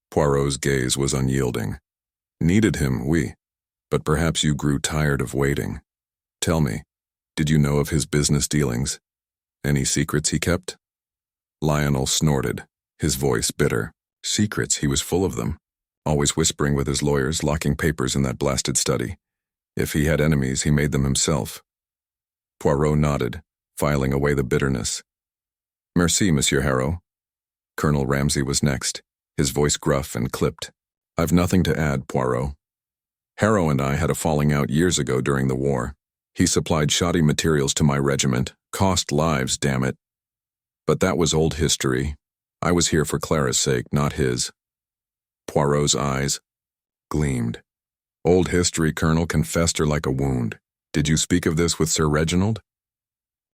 Poirot's gaze was unyielding. Needed him, oui, but perhaps you grew tired of waiting. Tell me, did you know of his business dealings? Any secrets he kept? Lionel snorted, his voice bitter. Secrets, he was full of them. Always whispering with his lawyers, locking papers in that blasted study. If he had enemies, he made them himself. Poirot nodded, filing away the bitterness. Merci, Monsieur Harrow. Colonel Ramsay was next, his voice gruff and clipped. I've nothing to add, Poirot. Harrow and I had a falling out years ago during the war. He supplied shoddy materials to my regiment, cost lives, damn it. But that was old history. I was here for Clara's sake, not his. Poirot's eyes gleamed. Old history, Colonel, can fester like a wound. Did you speak of this with Sir Reginald?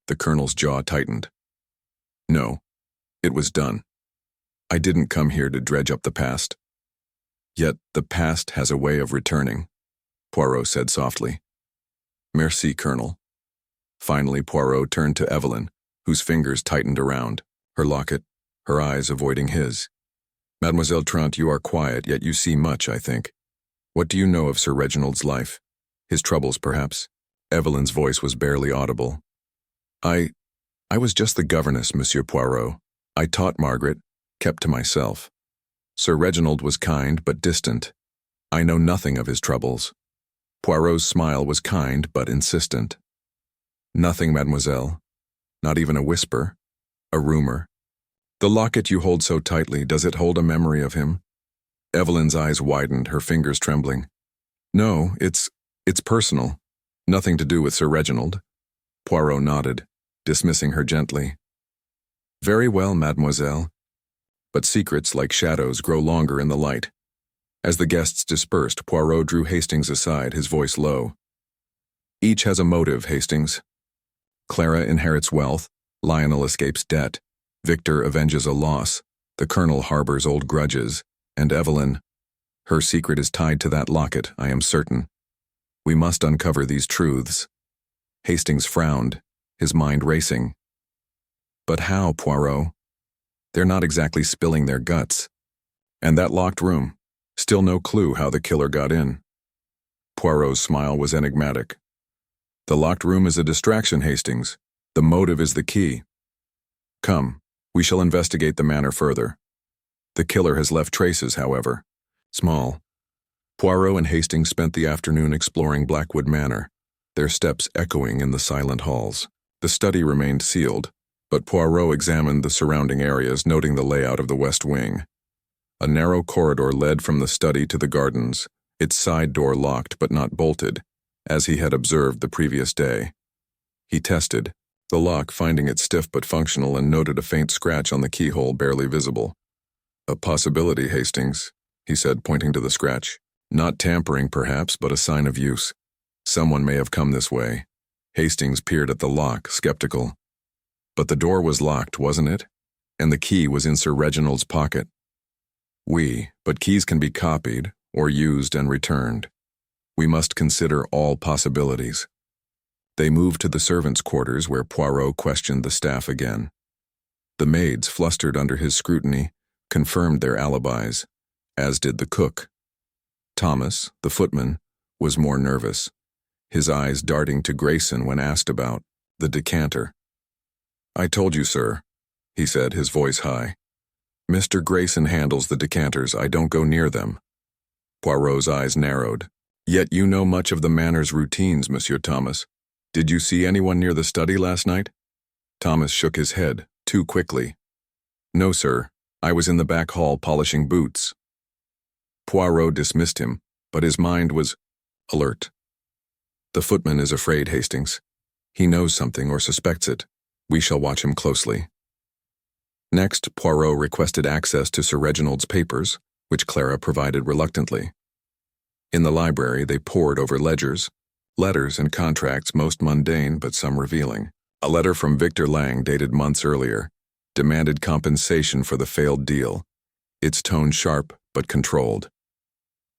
The Colonel's jaw tightened. No, it was done. I didn't come here to dredge up the past. Yet the past has a way of returning, Poirot said softly. Merci, Colonel. Finally, Poirot turned to Evelyn, whose fingers tightened around her locket, her eyes avoiding his. Mademoiselle Trant, you are quiet, yet you see much, I think. What do you know of Sir Reginald's life? His troubles, perhaps? Evelyn's voice was barely audible. I was just the governess, Monsieur Poirot. I taught Margaret, kept to myself. Sir Reginald was kind but distant. I know nothing of his troubles. Poirot's smile was kind but insistent. Nothing, mademoiselle. Not even a whisper. A rumor. The locket you hold so tightly, does it hold a memory of him? Evelyn's eyes widened, her fingers trembling. No, it's personal. Nothing to do with Sir Reginald. Poirot nodded, dismissing her gently. Very well, mademoiselle. But secrets, like shadows, grow longer in the light. As the guests dispersed, Poirot drew Hastings aside, his voice low. Each has a motive, Hastings. Clara inherits wealth, Lionel escapes debt, Victor avenges a loss, the Colonel harbors old grudges, and Evelyn, her secret is tied to that locket, I am certain. We must uncover these truths. Hastings frowned, his mind racing. But how, Poirot? They're not exactly spilling their guts. And that locked room, still no clue how the killer got in. Poirot's smile was enigmatic. The locked room is a distraction, Hastings. The motive is the key. Come, we shall investigate the matter further. The killer has left traces, however. Small. Poirot and Hastings spent the afternoon exploring Blackwood Manor, their steps echoing in the silent halls. The study remained sealed, but Poirot examined the surrounding areas, noting the layout of the west wing. A narrow corridor led from the study to the gardens, its side door locked but not bolted, as he had observed the previous day. He tested the lock, finding it stiff but functional, and noted a faint scratch on the keyhole barely visible. A possibility, Hastings, he said, pointing to the scratch. Not tampering, perhaps, but a sign of use. Someone may have come this way. Hastings peered at the lock, skeptical. But the door was locked, wasn't it? And the key was in Sir Reginald's pocket. But keys can be copied, or used and returned. We must consider all possibilities. They moved to the servants' quarters, where Poirot questioned the staff again. The maids, flustered under his scrutiny, confirmed their alibis, as did the cook. Thomas, the footman, was more nervous, his eyes darting to Grayson when asked about the decanter. I told you, sir, he said, his voice high. Mr. Grayson handles the decanters. I don't go near them. Poirot's eyes narrowed. Yet you know much of the manor's routines, Monsieur Thomas. Did you see anyone near the study last night? Thomas shook his head, too quickly. No, sir. I was in the back hall polishing boots. Poirot dismissed him, but his mind was alert. The footman is afraid, Hastings. He knows something or suspects it. We shall watch him closely. Next, Poirot requested access to Sir Reginald's papers, which Clara provided reluctantly. In the library, they pored over ledgers, letters and contracts, most mundane but some revealing. A letter from Victor Lang, dated months earlier, demanded compensation for the failed deal, its tone sharp but controlled.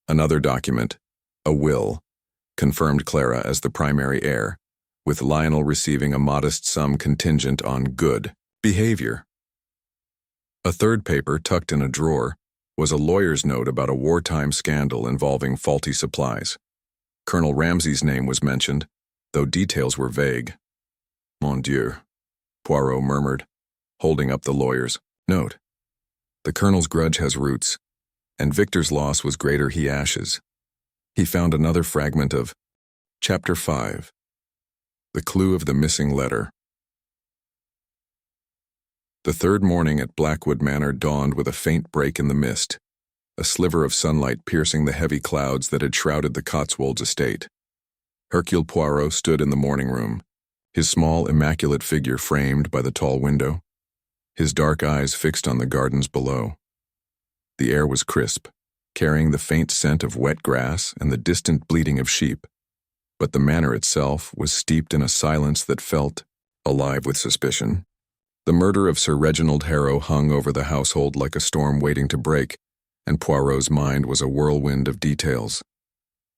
Another document, a will, confirmed Clara as the primary heir, with Lionel receiving a modest sum contingent on good behavior. A third paper, tucked in a drawer, was a lawyer's note about a wartime scandal involving faulty supplies. Colonel Ramsay's name was mentioned, though details were vague. Mon Dieu. Poirot murmured, holding up the lawyer's note. The colonel's grudge has roots, and Victor's loss was greater he ashes. He found another fragment of Chapter 5. The clue of the missing letter. The third morning at Blackwood Manor dawned with a faint break in the mist, a sliver of sunlight piercing the heavy clouds that had shrouded the Cotswolds estate. Hercule Poirot stood in the morning room, his small, immaculate figure framed by the tall window, his dark eyes fixed on the gardens below. The air was crisp, carrying the faint scent of wet grass and the distant bleating of sheep, but the manor itself was steeped in a silence that felt alive with suspicion. The murder of Sir Reginald Harrow hung over the household like a storm waiting to break, and Poirot's mind was a whirlwind of details.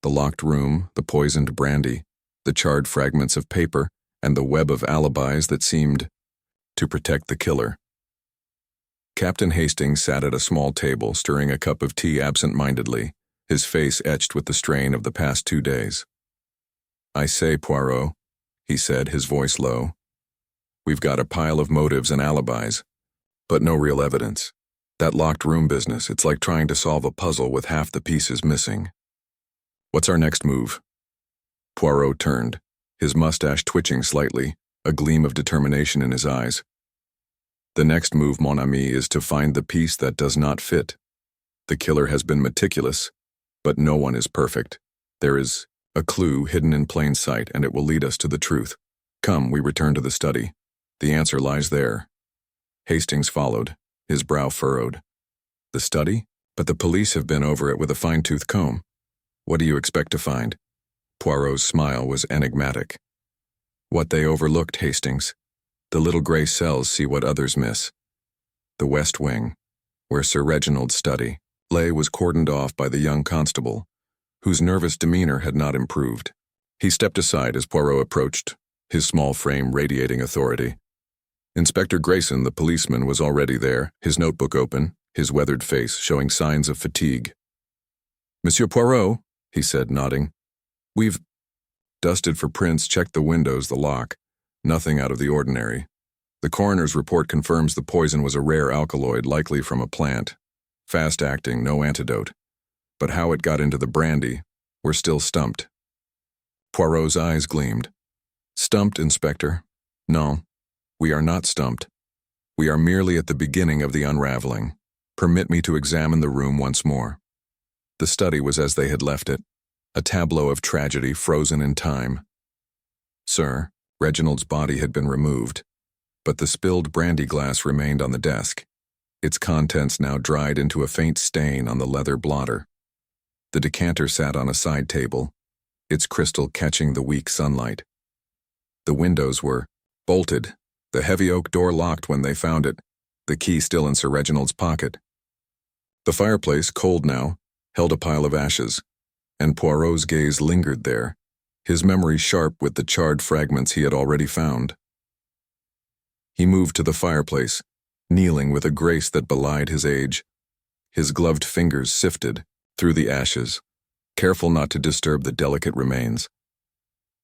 The locked room, the poisoned brandy, the charred fragments of paper, and the web of alibis that seemed to protect the killer. Captain Hastings sat at a small table, stirring a cup of tea absent-mindedly, his face etched with the strain of the past 2 days. "I say, Poirot," he said, his voice low, "we've got a pile of motives and alibis, but no real evidence. That locked room business, it's like trying to solve a puzzle with half the pieces missing. What's our next move?" Poirot turned, his mustache twitching slightly, a gleam of determination in his eyes. "The next move, mon ami, is to find the piece that does not fit. The killer has been meticulous, but no one is perfect. There is a clue hidden in plain sight, and it will lead us to the truth. Come, we return to the study. The answer lies there." Hastings followed, his brow furrowed. "The study? But the police have been over it with a fine-tooth comb. What do you expect to find?" Poirot's smile was enigmatic. "What they overlooked, Hastings. The little gray cells see what others miss. The west wing, where Sir Reginald's study lay, was cordoned off by the young constable, whose nervous demeanor had not improved." He stepped aside as Poirot approached, his small frame radiating authority. Inspector Grayson, the policeman, was already there, his notebook open, his weathered face showing signs of fatigue. "Monsieur Poirot," he said, nodding. "We've dusted for prints, checked the windows, the lock. Nothing out of the ordinary. The coroner's report confirms the poison was a rare alkaloid, likely from a plant. Fast-acting, no antidote. But how it got into the brandy, we're still stumped." Poirot's eyes gleamed. "Stumped, Inspector? No, we are not stumped. We are merely at the beginning of the unraveling. Permit me to examine the room once more." The study was as they had left it, a tableau of tragedy frozen in time. Sir Reginald's body had been removed, but the spilled brandy glass remained on the desk, its contents now dried into a faint stain on the leather blotter. The decanter sat on a side table, its crystal catching the weak sunlight. The windows were bolted, the heavy oak door locked when they found it, the key still in Sir Reginald's pocket. The fireplace, cold now, held a pile of ashes, and Poirot's gaze lingered there, his memory sharp with the charred fragments he had already found. He moved to the fireplace, kneeling with a grace that belied his age. His gloved fingers sifted through the ashes, careful not to disturb the delicate remains.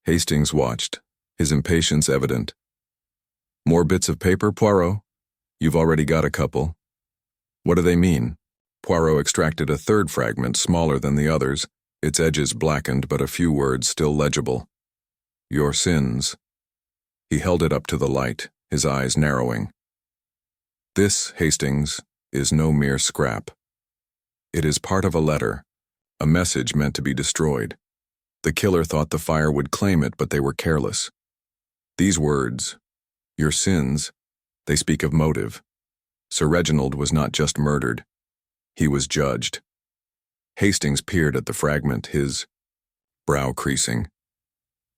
Hastings watched, his impatience evident. "More bits of paper, Poirot? You've already got a couple. What do they mean?" Poirot extracted a third fragment, smaller than the others, its edges blackened but a few words still legible. "Your sins." He held it up to the light, his eyes narrowing. "This, Hastings, is no mere scrap. It is part of a letter, a message meant to be destroyed. The killer thought the fire would claim it, but they were careless. These words, your sins, they speak of motive. Sir Reginald was not just murdered. He was judged." Hastings peered at the fragment, his brow creasing.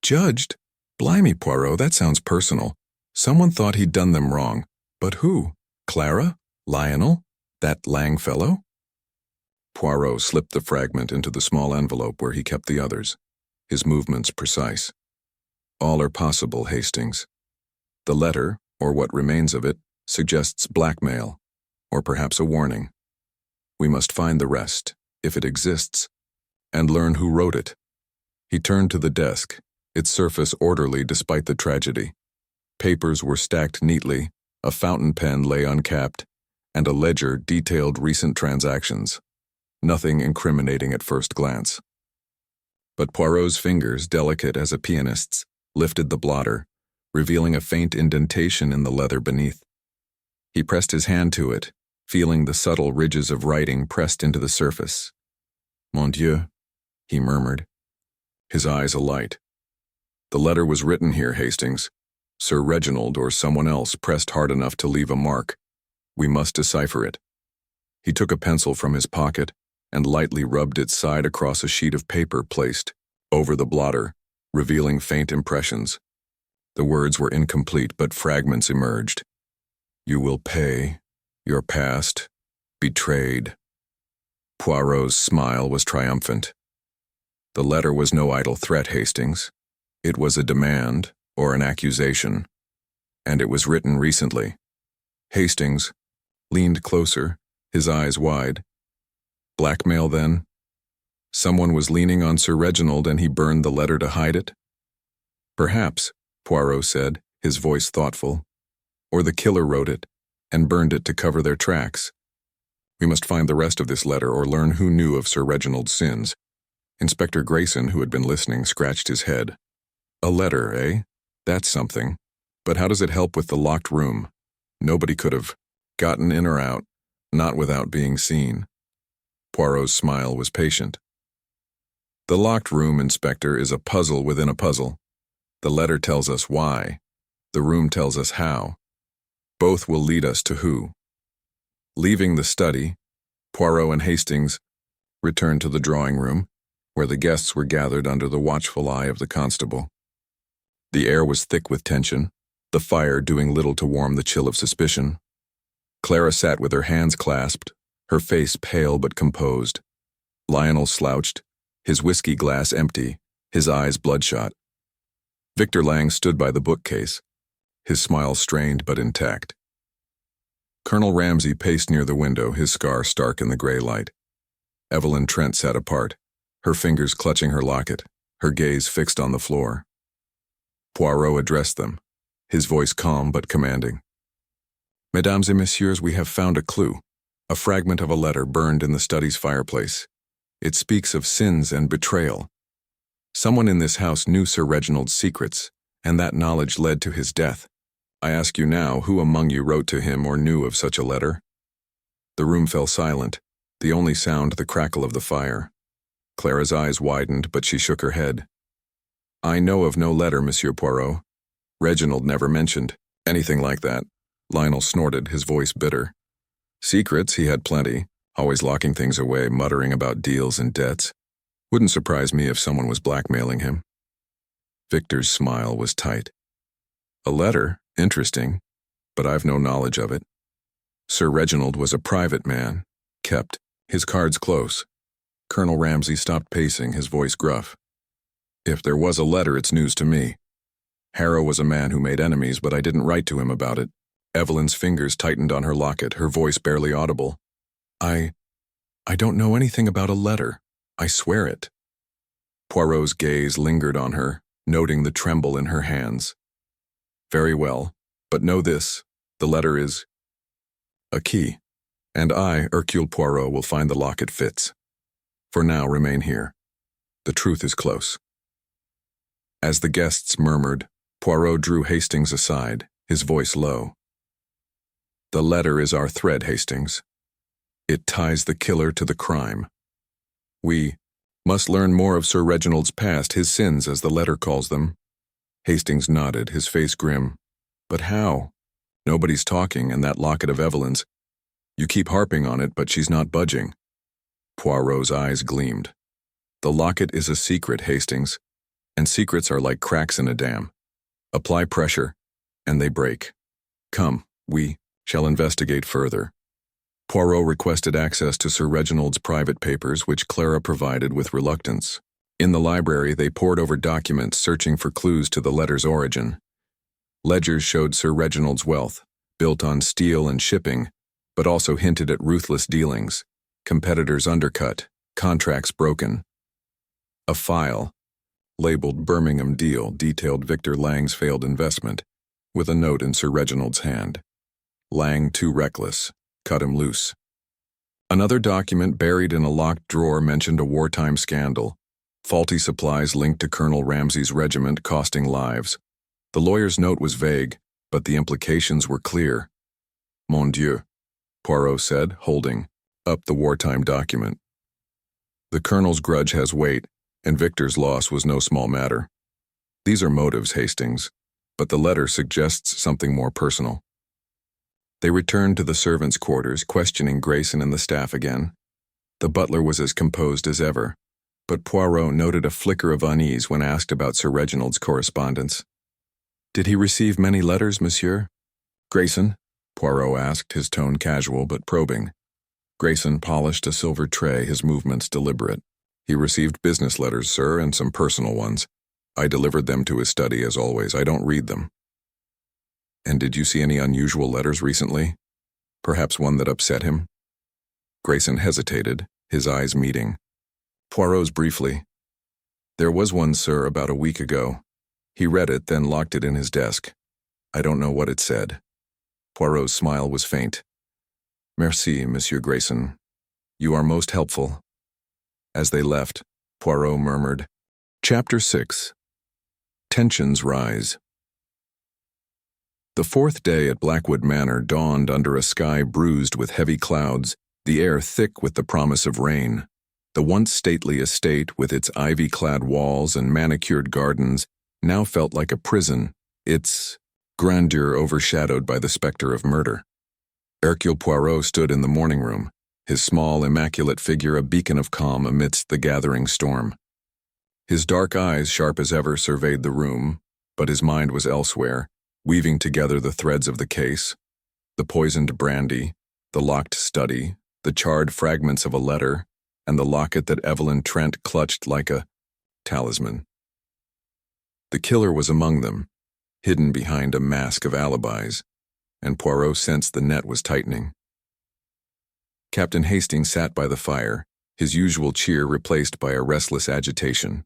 "Judged? Blimey, Poirot, that sounds personal. Someone thought he'd done them wrong. But who? Clara? Lionel? That Lang fellow?" Poirot slipped the fragment into the small envelope where he kept the others, his movements precise. "All are possible, Hastings. The letter, or what remains of it, suggests blackmail, or perhaps a warning. We must find the rest, if it exists, and learn who wrote it." He turned to the desk, its surface orderly despite the tragedy. Papers were stacked neatly, a fountain pen lay uncapped, and a ledger detailed recent transactions. Nothing incriminating at first glance. But Poirot's fingers, delicate as a pianist's, lifted the blotter, revealing a faint indentation in the leather beneath. He pressed his hand to it, feeling the subtle ridges of writing pressed into the surface. "Mon Dieu," he murmured, his eyes alight. "The letter was written here, Hastings. Sir Reginald or someone else pressed hard enough to leave a mark. We must decipher it." He took a pencil from his pocket and lightly rubbed its side across a sheet of paper placed over the blotter, revealing faint impressions. The words were incomplete, but fragments emerged. "You will pay. Your past. Betrayed." Poirot's smile was triumphant. The letter was no idle threat, Hastings. It was a demand, or an accusation, and it was written recently. Hastings leaned closer, his eyes wide. Blackmail, then? Someone was leaning on Sir Reginald and he burned the letter to hide it? "Perhaps," Poirot said, his voice thoughtful. "Or the killer wrote it and burned it to cover their tracks. We must find the rest of this letter or learn who knew of Sir Reginald's sins." Inspector Grayson, who had been listening, scratched his head. "A letter, eh? That's something. But how does it help with the locked room? Nobody could have gotten in or out, not without being seen." Poirot's smile was patient. "The locked room, Inspector, is a puzzle within a puzzle. The letter tells us why. The room tells us how. Both will lead us to who." Leaving the study, Poirot and Hastings returned to the drawing room, where the guests were gathered under the watchful eye of the constable. The air was thick with tension, the fire doing little to warm the chill of suspicion. Clara sat with her hands clasped, her face pale but composed. Lionel slouched, his whiskey glass empty, his eyes bloodshot. Victor Lang stood by the bookcase, his smile strained but intact. Colonel Ramsay paced near the window, his scar stark in the gray light. Evelyn Trent sat apart, her fingers clutching her locket, her gaze fixed on the floor. Poirot addressed them, his voice calm but commanding. "Mesdames et messieurs, we have found a clue, a fragment of a letter burned in the study's fireplace. It speaks of sins and betrayal. Someone in this house knew Sir Reginald's secrets, and that knowledge led to his death. I ask you now, who among you wrote to him or knew of such a letter?" The room fell silent, the only sound the crackle of the fire. Clara's eyes widened, but she shook her head. "I know of no letter, Monsieur Poirot. Reginald never mentioned anything like that." Lionel snorted, his voice bitter. "Secrets, he had plenty, always locking things away, muttering about deals and debts. Wouldn't surprise me if someone was blackmailing him." Victor's smile was tight. "A letter? Interesting, but I've no knowledge of it. Sir Reginald was a private man, kept his cards close." Colonel Ramsay stopped pacing, his voice gruff. "If there was a letter, it's news to me. Harrow was a man who made enemies, but I didn't write to him about it." Evelyn's fingers tightened on her locket, her voice barely audible. I don't know anything about a letter. I swear it." Poirot's gaze lingered on her, noting the tremble in her hands. "Very well, but know this, the letter is a key, and I, Hercule Poirot, will find the lock it fits. For now, remain here. The truth is close." As the guests murmured, Poirot drew Hastings aside, his voice low. "The letter is our thread, Hastings. It ties the killer to the crime. We must learn more of Sir Reginald's past, his sins, as the letter calls them." Hastings nodded, his face grim. "But how? Nobody's talking, and that locket of Evelyn's. You keep harping on it, but she's not budging." Poirot's eyes gleamed. "The locket is a secret, Hastings, and secrets are like cracks in a dam. Apply pressure, and they break. Come, we shall investigate further." Poirot requested access to Sir Reginald's private papers, which Clara provided with reluctance. In the library, they pored over documents, searching for clues to the letter's origin. Ledgers showed Sir Reginald's wealth, built on steel and shipping, but also hinted at ruthless dealings, competitors undercut, contracts broken. A file, labeled Birmingham Deal, detailed Victor Lang's failed investment, with a note in Sir Reginald's hand. Lang too reckless. Cut him loose. Another document buried in a locked drawer mentioned a wartime scandal. Faulty supplies linked to Colonel Ramsay's regiment costing lives. The lawyer's note was vague, but the implications were clear. Mon Dieu, Poirot said, holding up the wartime document. The colonel's grudge has weight, and Victor's loss was no small matter. These are motives, Hastings, but the letter suggests something more personal. They returned to the servants' quarters, questioning Grayson and the staff again. The butler was as composed as ever, but Poirot noted a flicker of unease when asked about Sir Reginald's correspondence. "Did he receive many letters, monsieur?" "Grayson?" Poirot asked, his tone casual but probing. Grayson polished a silver tray, his movements deliberate. "He received business letters, sir, and some personal ones. I delivered them to his study, as always. I don't read them." "And did you see any unusual letters recently? Perhaps one that upset him?" Grayson hesitated, his eyes meeting. Poirot's briefly. "There was one, sir, about a week ago. He read it, then locked it in his desk. I don't know what it said." Poirot's smile was faint. "Merci, Monsieur Grayson. You are most helpful." As they left, Poirot murmured, Chapter 6. Tensions rise. The fourth day at Blackwood Manor dawned under a sky bruised with heavy clouds, the air thick with the promise of rain. The once stately estate, with its ivy-clad walls and manicured gardens, now felt like a prison, its grandeur overshadowed by the specter of murder. Hercule Poirot stood in the morning room, his small, immaculate figure a beacon of calm amidst the gathering storm. His dark eyes, sharp as ever, surveyed the room, but his mind was elsewhere, weaving together the threads of the case, the poisoned brandy, the locked study, the charred fragments of a letter, and the locket that Evelyn Trent clutched like a talisman. The killer was among them, hidden behind a mask of alibis, and Poirot sensed the net was tightening. Captain Hastings sat by the fire, his usual cheer replaced by a restless agitation.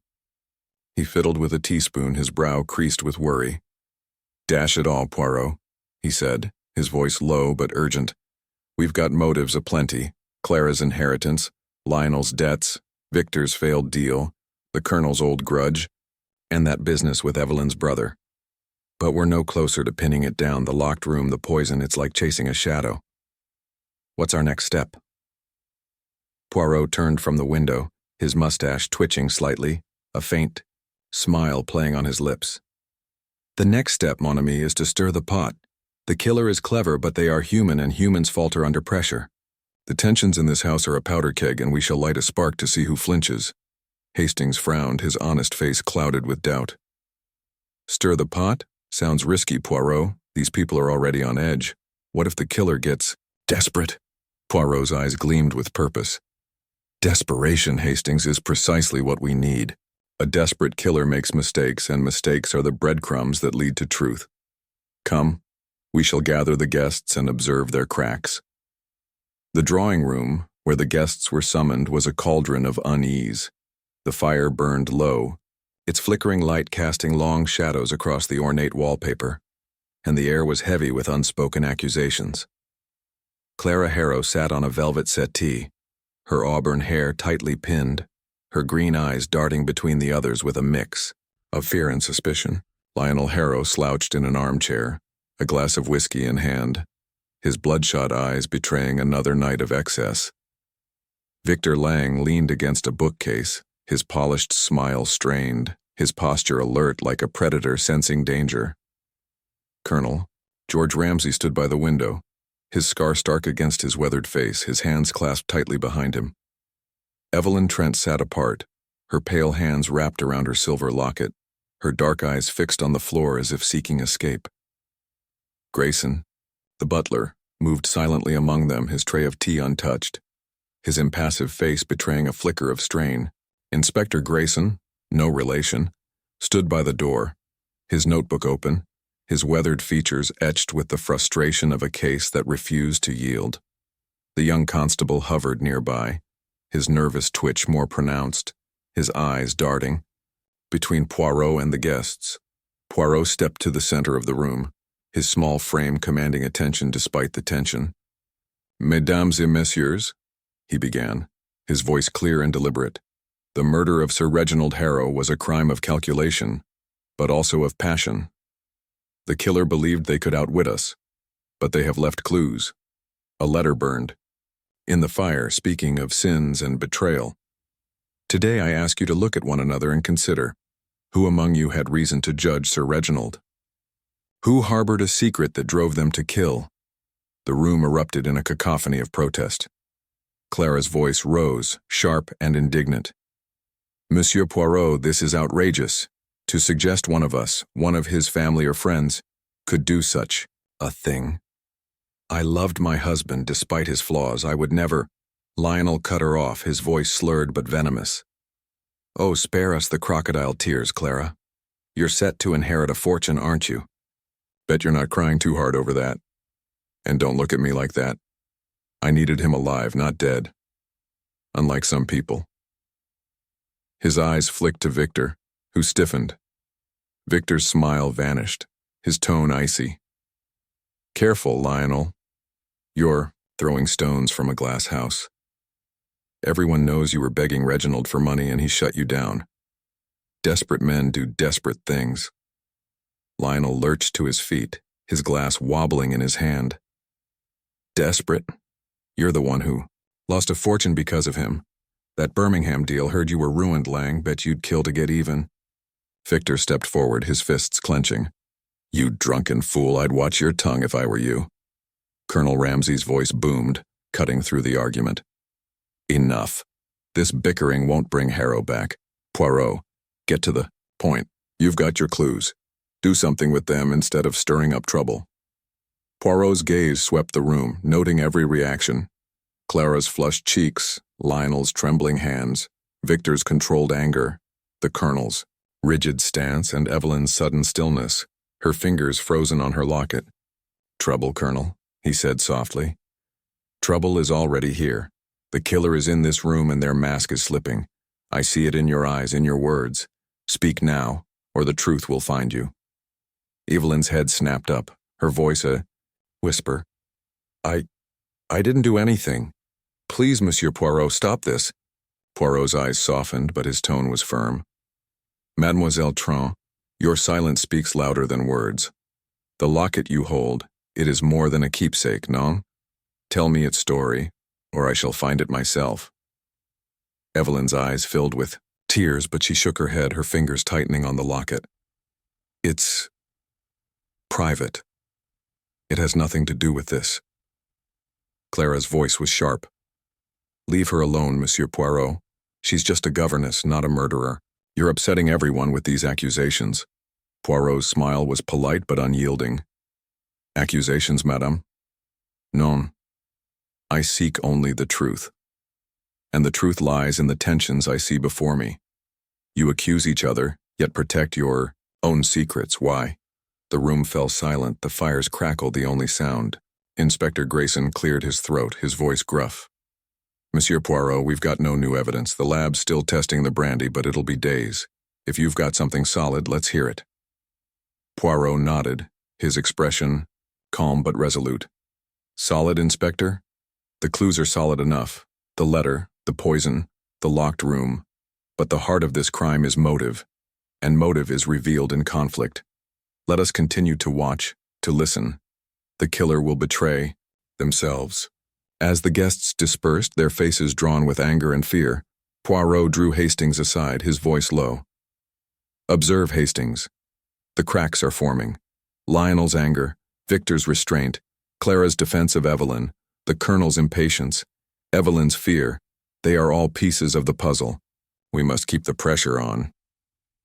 He fiddled with a teaspoon, his brow creased with worry. "Dash it all, Poirot," he said, his voice low but urgent. "We've got motives aplenty: Clara's inheritance, Lionel's debts, Victor's failed deal, the colonel's old grudge, and that business with Evelyn's brother. But we're no closer to pinning it down. The locked room, the poison, it's like chasing a shadow. What's our next step?" Poirot turned from the window, his mustache twitching slightly, a faint smile playing on his lips. "The next step, mon ami, is to stir the pot. The killer is clever, but they are human, and humans falter under pressure. The tensions in this house are a powder keg, and we shall light a spark to see who flinches." Hastings frowned, his honest face clouded with doubt. "Stir the pot? Sounds risky, Poirot. These people are already on edge. What if the killer gets desperate?" Poirot's eyes gleamed with purpose. "Desperation, Hastings, is precisely what we need. A desperate killer makes mistakes, and mistakes are the breadcrumbs that lead to truth. Come, we shall gather the guests and observe their cracks." The drawing room, where the guests were summoned, was a cauldron of unease. The fire burned low, its flickering light casting long shadows across the ornate wallpaper, and the air was heavy with unspoken accusations. Clara Harrow sat on a velvet settee, her auburn hair tightly pinned, her green eyes darting between the others with a mix of fear and suspicion. Lionel Harrow slouched in an armchair, a glass of whiskey in hand, his bloodshot eyes betraying another night of excess. Victor Lang leaned against a bookcase, his polished smile strained, his posture alert like a predator sensing danger. Colonel George Ramsay stood by the window, his scar stark against his weathered face, his hands clasped tightly behind him. Evelyn Trent sat apart, her pale hands wrapped around her silver locket, her dark eyes fixed on the floor as if seeking escape. Grayson, the butler, moved silently among them, his tray of tea untouched, his impassive face betraying a flicker of strain. Inspector Grayson, no relation, stood by the door, his notebook open, his weathered features etched with the frustration of a case that refused to yield. The young constable hovered nearby, his nervous twitch more pronounced, his eyes darting between Poirot and the guests. Poirot stepped to the center of the room, his small frame commanding attention despite the tension. "Mesdames et messieurs," he began, his voice clear and deliberate. "The murder of Sir Reginald Harrow was a crime of calculation, but also of passion. The killer believed they could outwit us, but they have left clues. A letter burned in the fire speaking of sins and betrayal. Today I ask you to look at one another and consider, who among you had reason to judge Sir Reginald? Who harbored a secret that drove them to kill?" The room erupted in a cacophony of protest. Clara's voice rose, sharp and indignant. "Monsieur Poirot, this is outrageous. To suggest one of us, one of his family or friends, could do such a thing. I loved my husband despite his flaws. I would never—" Lionel cut her off, his voice slurred but venomous. "Oh, spare us the crocodile tears, Clara. You're set to inherit a fortune, aren't you? Bet you're not crying too hard over that. And don't look at me like that. I needed him alive, not dead. Unlike some people." His eyes flicked to Victor, who stiffened. Victor's smile vanished, his tone icy. "Careful, Lionel. You're throwing stones from a glass house. Everyone knows you were begging Reginald for money and he shut you down. Desperate men do desperate things." Lionel lurched to his feet, his glass wobbling in his hand. "Desperate? You're the one who lost a fortune because of him. That Birmingham deal, heard you were ruined, Lang. Bet you'd kill to get even." Victor stepped forward, his fists clenching. "You drunken fool, I'd watch your tongue if I were you." Colonel Ramsay's voice boomed, cutting through the argument. "Enough. This bickering won't bring Harrow back. Poirot, get to the point. You've got your clues. Do something with them instead of stirring up trouble." Poirot's gaze swept the room, noting every reaction. Clara's flushed cheeks, Lionel's trembling hands, Victor's controlled anger, the Colonel's rigid stance, and Evelyn's sudden stillness, her fingers frozen on her locket. "Trouble, Colonel," he said softly. "Trouble is already here. The killer is in this room and their mask is slipping. I see it in your eyes, in your words. Speak now, or the truth will find you." Evelyn's head snapped up, her voice a whisper. I didn't do anything. Please, Monsieur Poirot, stop this." Poirot's eyes softened, but his tone was firm. "Mademoiselle Tron, your silence speaks louder than words. The locket you hold, it is more than a keepsake, non? Tell me its story, or I shall find it myself." Evelyn's eyes filled with tears, but she shook her head, her fingers tightening on the locket. "It's private. It has nothing to do with this." Clara's voice was sharp. "Leave her alone, Monsieur Poirot. She's just a governess, not a murderer. You're upsetting everyone with these accusations." Poirot's smile was polite but unyielding. "Accusations, madame? Non. I seek only the truth. And the truth lies in the tensions I see before me. You accuse each other, yet protect your own secrets. Why?" The room fell silent, the fires crackled the only sound. Inspector Grayson cleared his throat, his voice gruff. "Monsieur Poirot, we've got no new evidence. The lab's still testing the brandy, but it'll be days. If you've got something solid, let's hear it." Poirot nodded, his expression calm but resolute. "Solid, Inspector? The clues are solid enough. The letter, the poison, the locked room. But the heart of this crime is motive, and motive is revealed in conflict. Let us continue to watch, to listen. The killer will betray themselves." As the guests dispersed, their faces drawn with anger and fear, Poirot drew Hastings aside, his voice low. "Observe, Hastings. The cracks are forming. Lionel's anger, Victor's restraint, Clara's defense of Evelyn, the Colonel's impatience, Evelyn's fear. They are all pieces of the puzzle. We must keep the pressure on."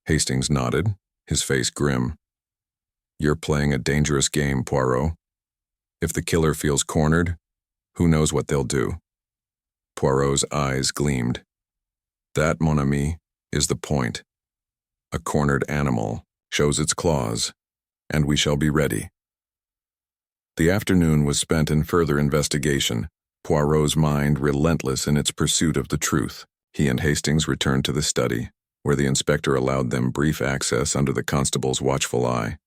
Hastings nodded, his face grim. "You're playing a dangerous game, Poirot. If the killer feels cornered, who knows what they'll do?" Poirot's eyes gleamed. "That, mon ami, is the point. A cornered animal shows its claws, and we shall be ready." The afternoon was spent in further investigation, Poirot's mind relentless in its pursuit of the truth. He and Hastings returned to the study, where the inspector allowed them brief access under the constable's watchful eye.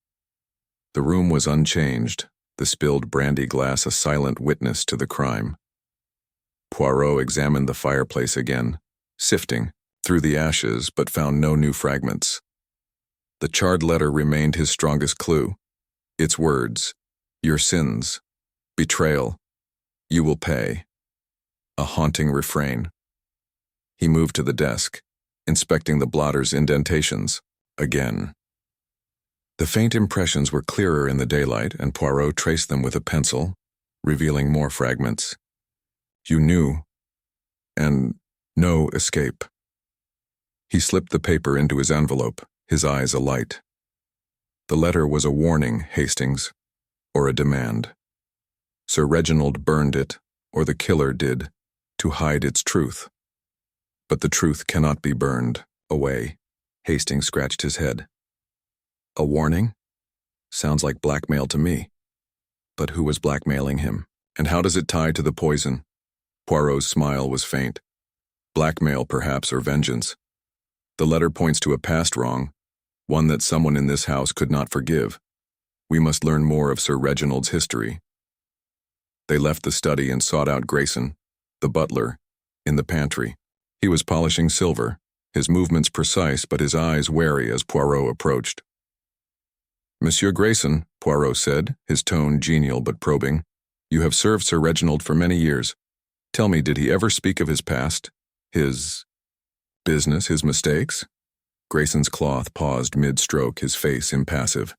The room was unchanged, the spilled brandy glass a silent witness to the crime. Poirot examined the fireplace again, sifting through the ashes but found no new fragments. The charred letter remained his strongest clue. Its words, "Your sins, betrayal, you will pay." A haunting refrain. He moved to the desk, inspecting the blotter's indentations again. The faint impressions were clearer in the daylight, and Poirot traced them with a pencil, revealing more fragments. You knew, and no escape. He slipped the paper into his envelope, his eyes alight. The letter was a warning, Hastings, or a demand. Sir Reginald burned it, or the killer did, to hide its truth. But the truth cannot be burned away. Hastings scratched his head. A warning? Sounds like blackmail to me. But who was blackmailing him? And how does it tie to the poison? Poirot's smile was faint. Blackmail, perhaps, or vengeance. The letter points to a past wrong, one that someone in this house could not forgive. We must learn more of Sir Reginald's history. They left the study and sought out Grayson, the butler, in the pantry. He was polishing silver, his movements precise but his eyes wary as Poirot approached. "Monsieur Grayson," Poirot said, his tone genial but probing, "you have served Sir Reginald for many years. Tell me, did he ever speak of his past? His business, his mistakes?" Grayson's cloth paused mid-stroke, his face impassive.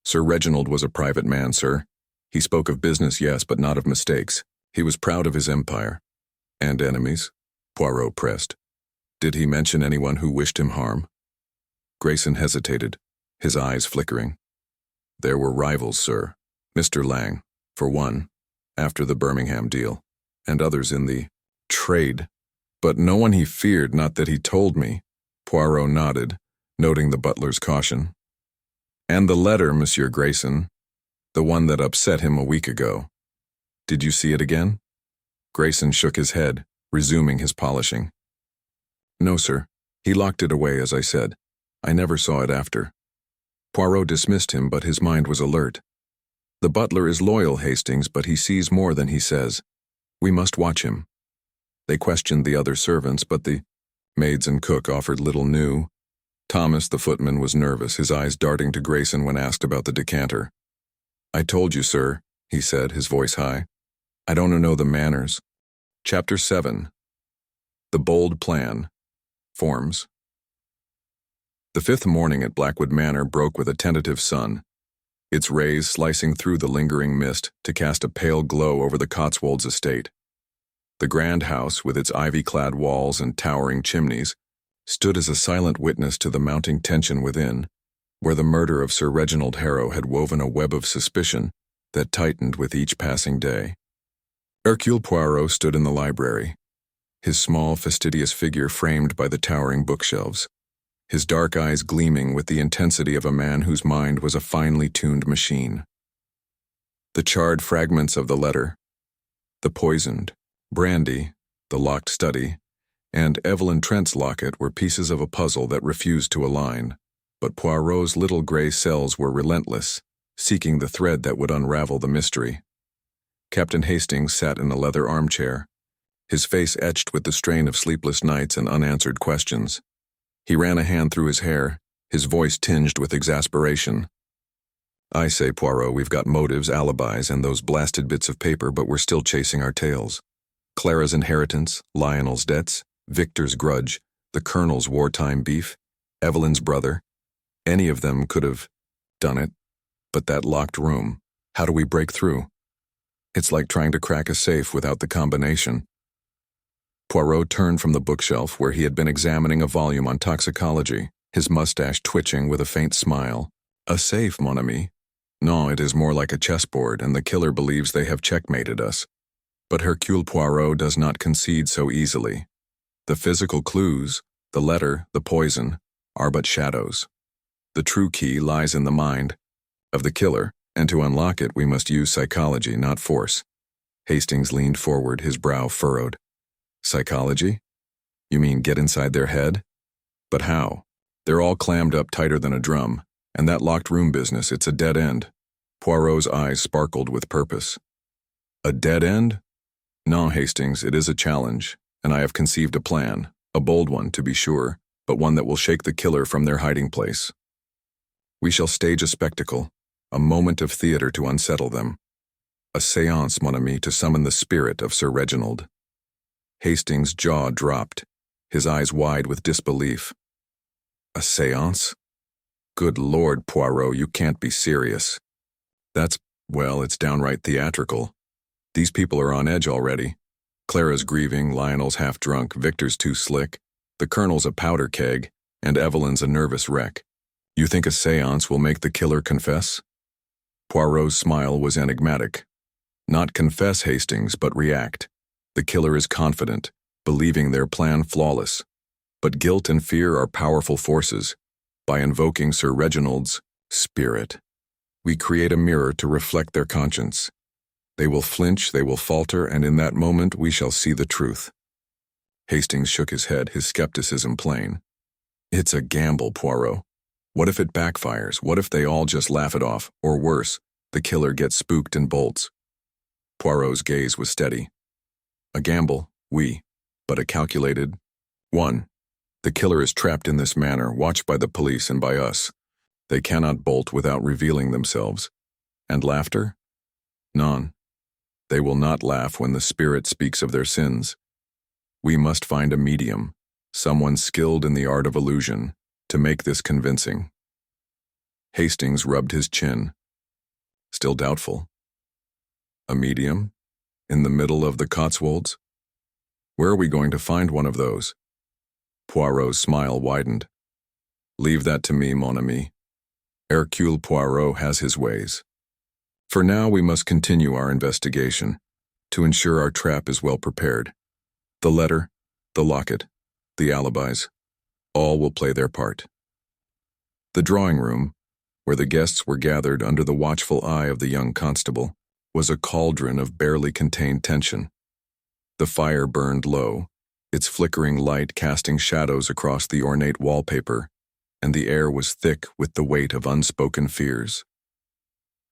"Sir Reginald was a private man, sir. He spoke of business, yes, but not of mistakes. He was proud of his empire." "And enemies?" Poirot pressed. "Did he mention anyone who wished him harm?" Grayson hesitated, his eyes flickering. "There were rivals, sir. Mr. Lang, for one, after the Birmingham deal, and others in the trade. But no one he feared, not that he told me." Poirot nodded, noting the butler's caution. "And the letter, Monsieur Grayson, the one that upset him a week ago. Did you see it again?" Grayson shook his head, resuming his polishing. "No, sir. He locked it away, as I said. I never saw it after." Poirot dismissed him, but his mind was alert. "The butler is loyal, Hastings, but he sees more than he says. We must watch him." They questioned the other servants, but the maids and cook offered little new. Thomas, the footman, was nervous, his eyes darting to Grayson when asked about the decanter. "I told you, sir," he said, his voice high. "I don't know the manners." Chapter 7. The Bold Plan. Forms. The fifth morning at Blackwood Manor broke with a tentative sun, its rays slicing through the lingering mist to cast a pale glow over the Cotswolds estate. The grand house, with its ivy-clad walls and towering chimneys, stood as a silent witness to the mounting tension within, where the murder of Sir Reginald Harrow had woven a web of suspicion that tightened with each passing day. Hercule Poirot stood in the library, his small, fastidious figure framed by the towering bookshelves, his dark eyes gleaming with the intensity of a man whose mind was a finely tuned machine. The charred fragments of the letter, the poisoned, brandy, the locked study, and Evelyn Trent's locket were pieces of a puzzle that refused to align, but Poirot's little gray cells were relentless, seeking the thread that would unravel the mystery. Captain Hastings sat in a leather armchair, his face etched with the strain of sleepless nights and unanswered questions. He ran a hand through his hair, his voice tinged with exasperation. "I say, Poirot, we've got motives, alibis, and those blasted bits of paper, but we're still chasing our tails. Clara's inheritance, Lionel's debts, Victor's grudge, the Colonel's wartime beef, Evelyn's brother. Any of them could have done it. But that locked room, how do we break through? It's like trying to crack a safe without the combination." Poirot turned from the bookshelf where he had been examining a volume on toxicology, his mustache twitching with a faint smile. "A safe, mon ami? No, it is more like a chessboard, and the killer believes they have checkmated us. But Hercule Poirot does not concede so easily. The physical clues, the letter, the poison, are but shadows. The true key lies in the mind of the killer, and to unlock it we must use psychology, not force." Hastings leaned forward, his brow furrowed. "Psychology? You mean get inside their head? But how? They're all clammed up tighter than a drum, and that locked room business, it's a dead end." Poirot's eyes sparkled with purpose. A dead end? No, Hastings, it is a challenge, and I have conceived a plan, a bold one to be sure, but one that will shake the killer from their hiding place. We shall stage a spectacle, a moment of theater to unsettle them. A séance, mon ami, to summon the spirit of Sir Reginald. Hastings' jaw dropped, his eyes wide with disbelief. A séance? Good Lord, Poirot, you can't be serious. Well, it's downright theatrical. These people are on edge already. Clara's grieving, Lionel's half-drunk, Victor's too slick, the Colonel's a powder keg, and Evelyn's a nervous wreck. You think a séance will make the killer confess? Poirot's smile was enigmatic. Not confess, Hastings, but react. The killer is confident, believing their plan flawless. But guilt and fear are powerful forces. By invoking Sir Reginald's spirit, we create a mirror to reflect their conscience. They will flinch, they will falter, and in that moment we shall see the truth. Hastings shook his head, his skepticism plain. It's a gamble, Poirot. What if it backfires? What if they all just laugh it off? Or worse, the killer gets spooked and bolts? Poirot's gaze was steady. A gamble, oui, but a calculated one. The killer is trapped in this manner, watched by the police and by us. They cannot bolt without revealing themselves. And laughter? None. They will not laugh when the spirit speaks of their sins. We must find a medium, someone skilled in the art of illusion, to make this convincing. Hastings rubbed his chin. Still doubtful. A medium? In the middle of the Cotswolds? Where are we going to find one of those? Poirot's smile widened. Leave that to me, mon ami. Hercule Poirot has his ways. For now, we must continue our investigation, to ensure our trap is well prepared. The letter, the locket, the alibis, all will play their part. The drawing room, where the guests were gathered under the watchful eye of the young constable, was a cauldron of barely contained tension. The fire burned low, its flickering light casting shadows across the ornate wallpaper, and the air was thick with the weight of unspoken fears.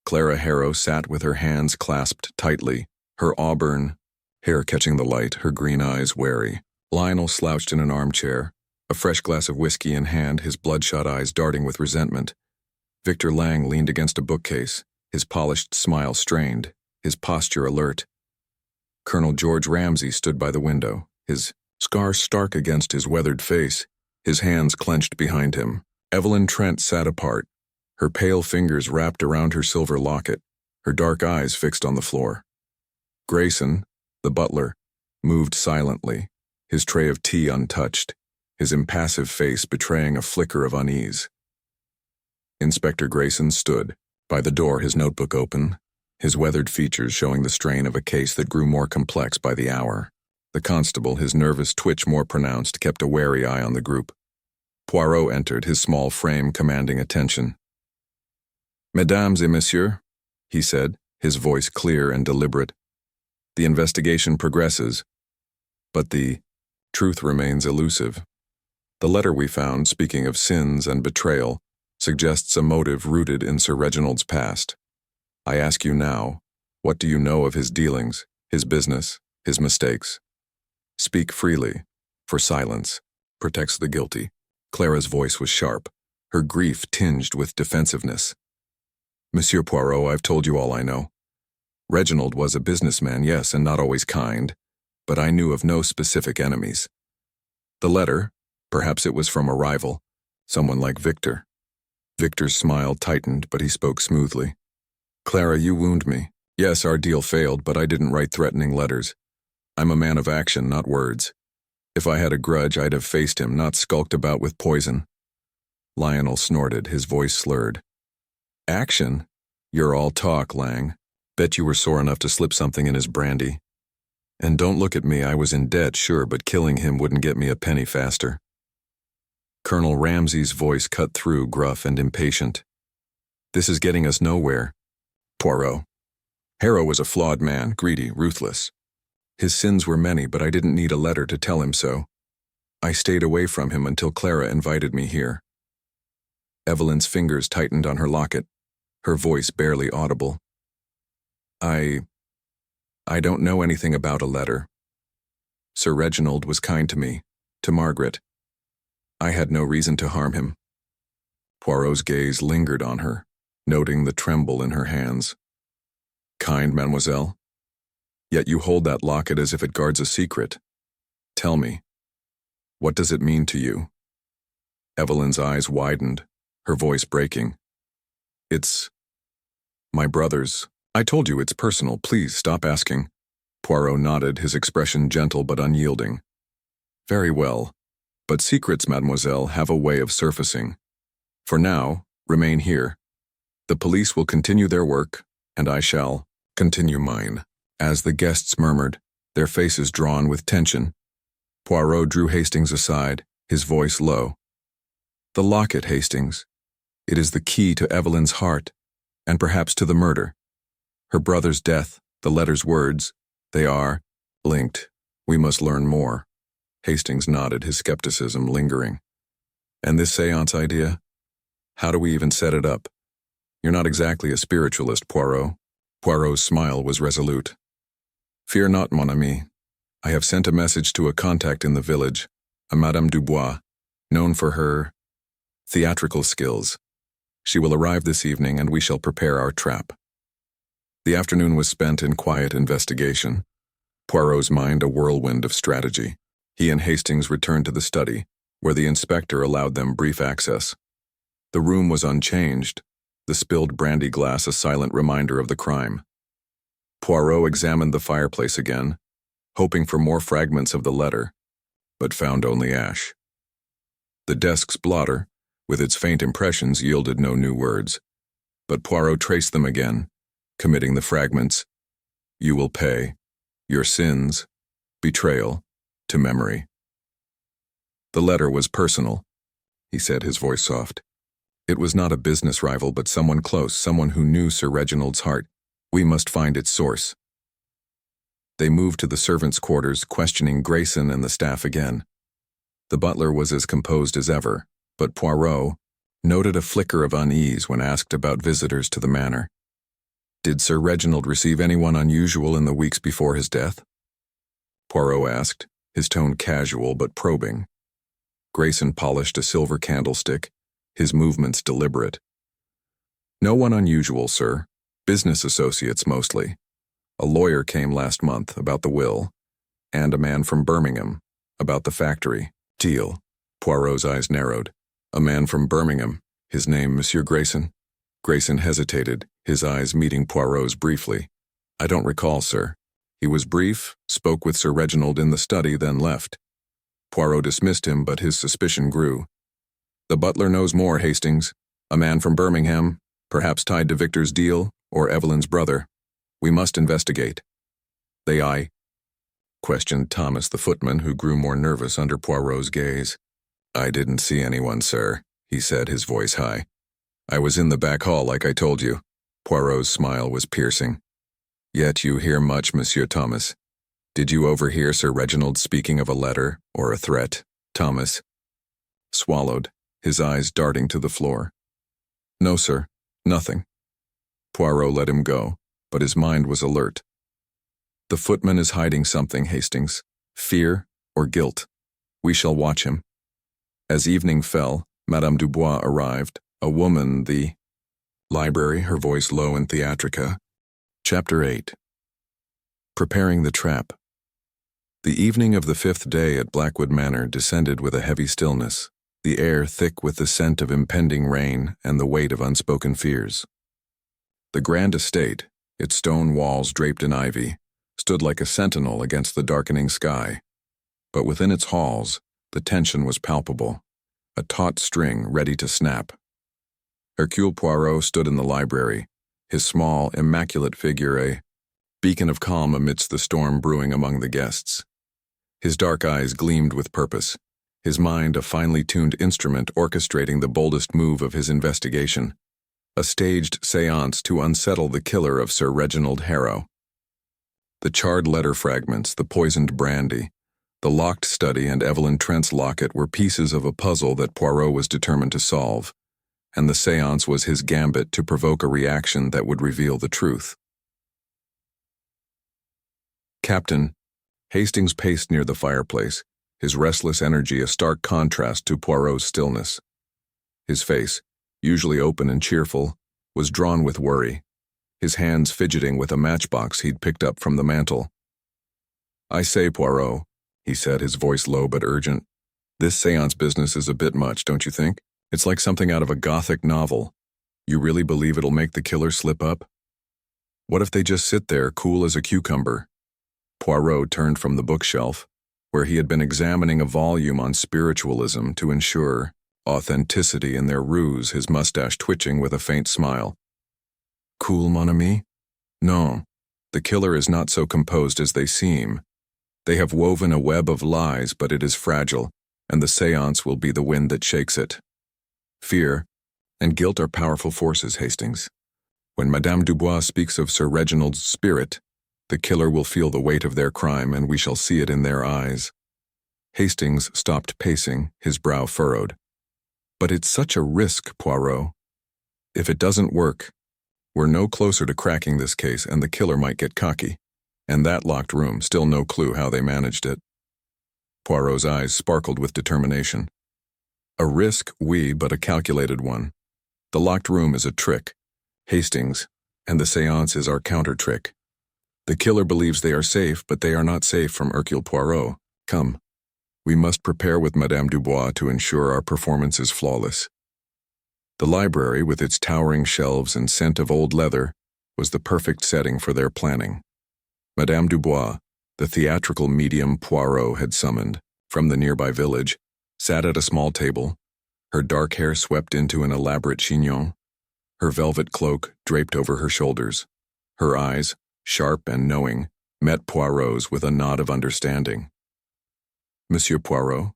Clara Harrow sat with her hands clasped tightly, her auburn hair catching the light, her green eyes wary. Lionel slouched in an armchair, a fresh glass of whiskey in hand, his bloodshot eyes darting with resentment. Victor Lang leaned against a bookcase, his polished smile strained, his posture alert. Colonel George Ramsay stood by the window, his scar stark against his weathered face, his hands clenched behind him. Evelyn Trent sat apart, her pale fingers wrapped around her silver locket, her dark eyes fixed on the floor. Grayson, the butler, moved silently, his tray of tea untouched, his impassive face betraying a flicker of unease. Inspector Grayson stood, by the door, his notebook open, his weathered features showing the strain of a case that grew more complex by the hour. The constable, his nervous twitch more pronounced, kept a wary eye on the group. Poirot entered, his small frame commanding attention. Mesdames et messieurs, he said, his voice clear and deliberate. The investigation progresses, but the truth remains elusive. The letter we found, speaking of sins and betrayal, suggests a motive rooted in Sir Reginald's past. I ask you now, what do you know of his dealings, his business, his mistakes? Speak freely, for silence protects the guilty. Clara's voice was sharp, her grief tinged with defensiveness. Monsieur Poirot, I've told you all I know. Reginald was a businessman, yes, and not always kind, but I knew of no specific enemies. The letter, perhaps it was from a rival, someone like Victor. Victor's smile tightened, but he spoke smoothly. Clara, you wound me. Yes, our deal failed, but I didn't write threatening letters. I'm a man of action, not words. If I had a grudge, I'd have faced him, not skulked about with poison. Lionel snorted, his voice slurred. Action? You're all talk, Lang. Bet you were sore enough to slip something in his brandy. And don't look at me, I was in debt, sure, but killing him wouldn't get me a penny faster. Colonel Ramsay's voice cut through, gruff and impatient. This is getting us nowhere. Poirot. Harrow was a flawed man, greedy, ruthless. His sins were many, but I didn't need a letter to tell him so. I stayed away from him until Clara invited me here. Evelyn's fingers tightened on her locket. her voice barely audible. I don't know anything about a letter. Sir Reginald was kind to me, to Margaret. I had no reason to harm him. Poirot's gaze lingered on her, noting the tremble in her hands. Kind, mademoiselle? Yet you hold that locket as if it guards a secret. Tell me, what does it mean to you? Evelyn's eyes widened, her voice breaking. It's my brother's. I told you it's personal. Please stop asking. Poirot nodded, his expression gentle but unyielding. Very well, but secrets, mademoiselle, have a way of surfacing. For now, remain here. The police will continue their work, and I shall continue mine. As the guests murmured, their faces drawn with tension, Poirot drew Hastings aside, his voice low. The locket, Hastings. It is the key to Evelyn's heart, and perhaps to the murder. Her brother's death, the letter's words, they are linked. We must learn more. Hastings nodded, his skepticism lingering. And this seance idea? How do we even set it up? You're not exactly a spiritualist, Poirot. Poirot's smile was resolute. Fear not, mon ami. I have sent a message to a contact in the village, a Madame Dubois, known for her theatrical skills. She will arrive this evening and we shall prepare our trap. The afternoon was spent in quiet investigation. Poirot's mind a whirlwind of strategy. He and Hastings returned to the study, where the inspector allowed them brief access. The room was unchanged, the spilled brandy glass a silent reminder of the crime. Poirot examined the fireplace again, hoping for more fragments of the letter, but found only ash. The desk's blotter, with its faint impressions, yielded no new words, but Poirot traced them again, committing the fragments, "You will pay, your sins, betrayal, to memory." The letter was personal, he said, his voice soft. It was not a business rival, but someone close, someone who knew Sir Reginald's heart. We must find its source. They moved to the servants' quarters, questioning Grayson and the staff again. The butler was as composed as ever, but Poirot noted a flicker of unease when asked about visitors to the manor. Did Sir Reginald receive anyone unusual in the weeks before his death? Poirot asked, his tone casual but probing. Grayson polished a silver candlestick, his movements deliberate. No one unusual, sir. Business associates mostly. A lawyer came last month about the will, and a man from Birmingham about the factory deal. Poirot's eyes narrowed. A man from Birmingham, his name Monsieur Grayson? Grayson hesitated, his eyes meeting Poirot's briefly. I don't recall, sir. He was brief, spoke with Sir Reginald in the study, then left. Poirot dismissed him, but his suspicion grew. The butler knows more, Hastings. A man from Birmingham, perhaps tied to Victor's deal, or Evelyn's brother. We must investigate. I questioned Thomas the footman, who grew more nervous under Poirot's gaze. I didn't see anyone, sir, he said, his voice high. I was in the back hall like I told you. Poirot's smile was piercing. Yet you hear much, Monsieur Thomas. Did you overhear Sir Reginald speaking of a letter or a threat, Thomas? Swallowed, his eyes darting to the floor. No, sir, nothing. Poirot let him go, but his mind was alert. The footman is hiding something, Hastings. Fear or guilt. We shall watch him. As evening fell, Madame Dubois arrived, a woman, the library, her voice low in theatrica. Chapter 8. Preparing the trap. The evening of the 5th day at Blackwood Manor descended with a heavy stillness, the air thick with the scent of impending rain and the weight of unspoken fears. The grand estate, its stone walls draped in ivy, stood like a sentinel against the darkening sky. But within its halls, the tension was palpable, a taut string ready to snap. Hercule Poirot stood in the library, his small, immaculate figure a beacon of calm amidst the storm brewing among the guests. His dark eyes gleamed with purpose, his mind a finely tuned instrument orchestrating the boldest move of his investigation, a staged séance to unsettle the killer of Sir Reginald Harrow. The charred letter fragments, the poisoned brandy, the locked study and Evelyn Trent's locket were pieces of a puzzle that Poirot was determined to solve, and the séance was his gambit to provoke a reaction that would reveal the truth. Captain Hastings paced near the fireplace, his restless energy a stark contrast to Poirot's stillness. His face, usually open and cheerful, was drawn with worry, his hands fidgeting with a matchbox he'd picked up from the mantel. "I say, Poirot," he said, his voice low but urgent, "this séance business is a bit much, don't you think? It's like something out of a Gothic novel. You really believe it'll make the killer slip up? What if they just sit there, cool as a cucumber?" Poirot turned from the bookshelf, where he had been examining a volume on spiritualism to ensure authenticity in their ruse, his mustache twitching with a faint smile. "Cool, mon ami? No, the killer is not so composed as they seem. They have woven a web of lies, but it is fragile, and the séance will be the wind that shakes it. Fear and guilt are powerful forces, Hastings. When Madame Dubois speaks of Sir Reginald's spirit, the killer will feel the weight of their crime, and we shall see it in their eyes." Hastings stopped pacing, his brow furrowed. "But it's such a risk, Poirot. If it doesn't work, we're no closer to cracking this case, and the killer might get cocky. And that locked room, still no clue how they managed it." Poirot's eyes sparkled with determination. "A risk, oui, but a calculated one. The locked room is a trick, Hastings, and the séance is our counter-trick. The killer believes they are safe, but they are not safe from Hercule Poirot. Come, we must prepare with Madame Dubois to ensure our performance is flawless." The library, with its towering shelves and scent of old leather, was the perfect setting for their planning. Madame Dubois, the theatrical medium Poirot had summoned from the nearby village, sat at a small table, her dark hair swept into an elaborate chignon, her velvet cloak draped over her shoulders. Her eyes, sharp and knowing, met Poirot's with a nod of understanding. "Monsieur Poirot,"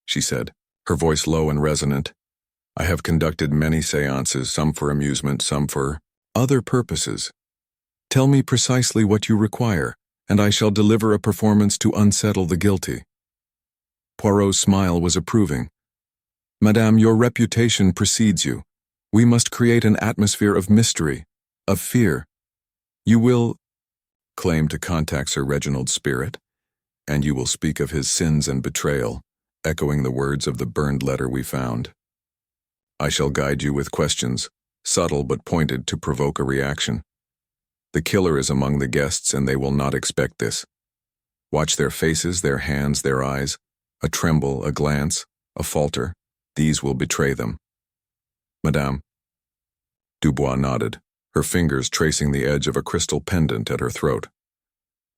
she said, her voice low and resonant, "I have conducted many séances, some for amusement, some for other purposes. Tell me precisely what you require, and I shall deliver a performance to unsettle the guilty." Poirot's smile was approving. "Madame, your reputation precedes you. We must create an atmosphere of mystery, of fear. You will claim to contact Sir Reginald's spirit, and you will speak of his sins and betrayal, echoing the words of the burned letter we found. I shall guide you with questions, subtle but pointed to provoke a reaction. The killer is among the guests, and they will not expect this. Watch their faces, their hands, their eyes. A tremble, a glance, a falter. These will betray them. Madame." Dubois nodded, her fingers tracing the edge of a crystal pendant at her throat.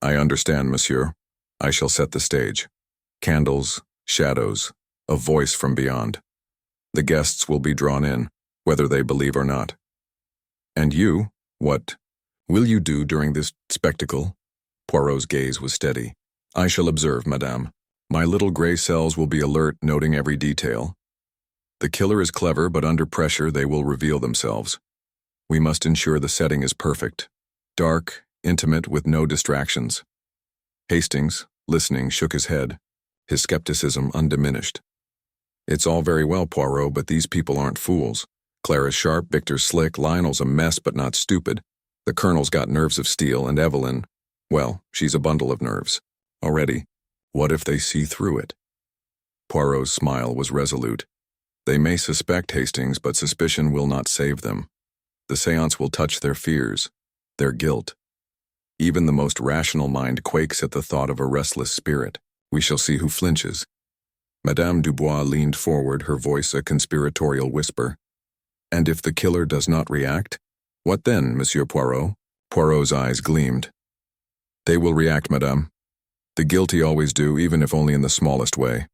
"I understand, monsieur. I shall set the stage. Candles, shadows, a voice from beyond. The guests will be drawn in, whether they believe or not. And you, what will you do during this spectacle?" Poirot's gaze was steady. "I shall observe, madame. My little gray cells will be alert, noting every detail. The killer is clever, but under pressure they will reveal themselves. We must ensure the setting is perfect. Dark, intimate, with no distractions." Hastings, listening, shook his head, his skepticism undiminished. "It's all very well, Poirot, but these people aren't fools. Clara's sharp, Victor's slick, Lionel's a mess but not stupid. The Colonel's got nerves of steel, and Evelyn, well, she's a bundle of nerves. Already, what if they see through it?" Poirot's smile was resolute. "They may suspect Hastings, but suspicion will not save them. The séance will touch their fears, their guilt. Even the most rational mind quakes at the thought of a restless spirit. We shall see who flinches." Madame Dubois leaned forward, her voice a conspiratorial whisper. "And if the killer does not react? What then, Monsieur Poirot?" Poirot's eyes gleamed. "They will react, madame. The guilty always do, even if only in the smallest way.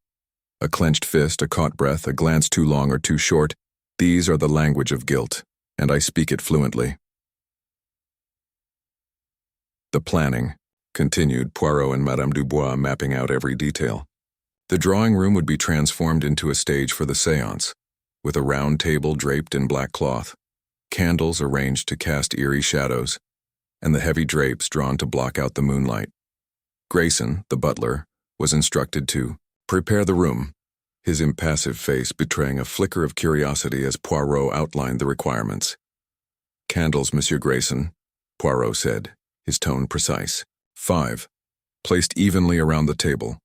A clenched fist, a caught breath, a glance too long or too short, these are the language of guilt, and I speak it fluently." The planning continued, Poirot and Madame Dubois mapping out every detail. The drawing room would be transformed into a stage for the séance, with a round table draped in black cloth, candles arranged to cast eerie shadows, and the heavy drapes drawn to block out the moonlight. Grayson, the butler, was instructed to prepare the room, his impassive face betraying a flicker of curiosity as Poirot outlined the requirements. "Candles, Monsieur Grayson," Poirot said, his tone precise. 5. Placed evenly around the table.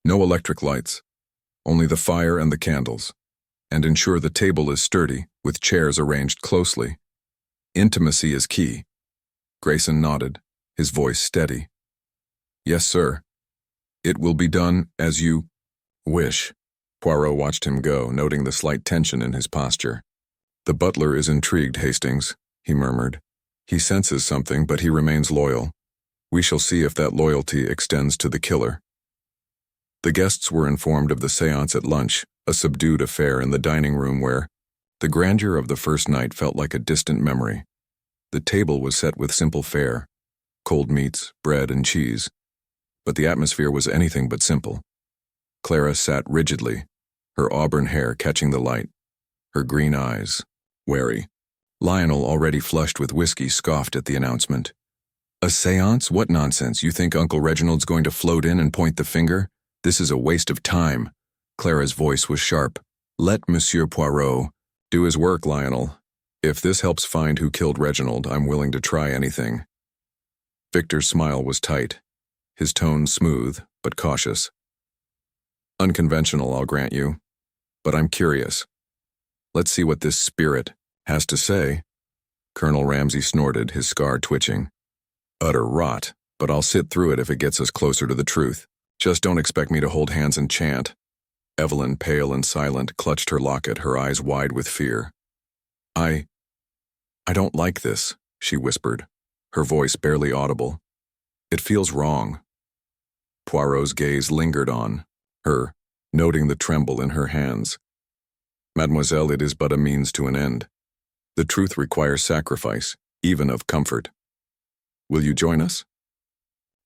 No electric lights, only the fire and the candles. And ensure the table is sturdy, with chairs arranged closely. Intimacy is key. Grayson nodded, his voice steady. "Yes, sir. It will be done as you wish." Poirot watched him go, noting the slight tension in his posture. "The butler is intrigued, Hastings," he murmured. "He senses something, but he remains loyal. We shall see if that loyalty extends to the killer." The guests were informed of the séance at lunch, a subdued affair in the dining room where the grandeur of the first night felt like a distant memory. The table was set with simple fare, cold meats, bread, and cheese. But the atmosphere was anything but simple. Clara sat rigidly, her auburn hair catching the light, her green eyes wary. Lionel, already flushed with whiskey, scoffed at the announcement. "A séance? What nonsense! You think Uncle Reginald's going to float in and point the finger? This is a waste of time." Clara's voice was sharp. "Let Monsieur Poirot do his work, Lionel. If this helps find who killed Reginald, I'm willing to try anything." Victor's smile was tight, his tone smooth but cautious. "Unconventional, I'll grant you, but I'm curious. Let's see what this spirit has to say." Colonel Ramsay snorted, his scar twitching. "Utter rot, but I'll sit through it if it gets us closer to the truth. Just don't expect me to hold hands and chant." Evelyn, pale and silent, clutched her locket, her eyes wide with fear. I don't like this," she whispered, her voice barely audible. "It feels wrong." Poirot's gaze lingered on her, noting the tremble in her hands. "Mademoiselle, it is but a means to an end. The truth requires sacrifice, even of comfort. Will you join us?"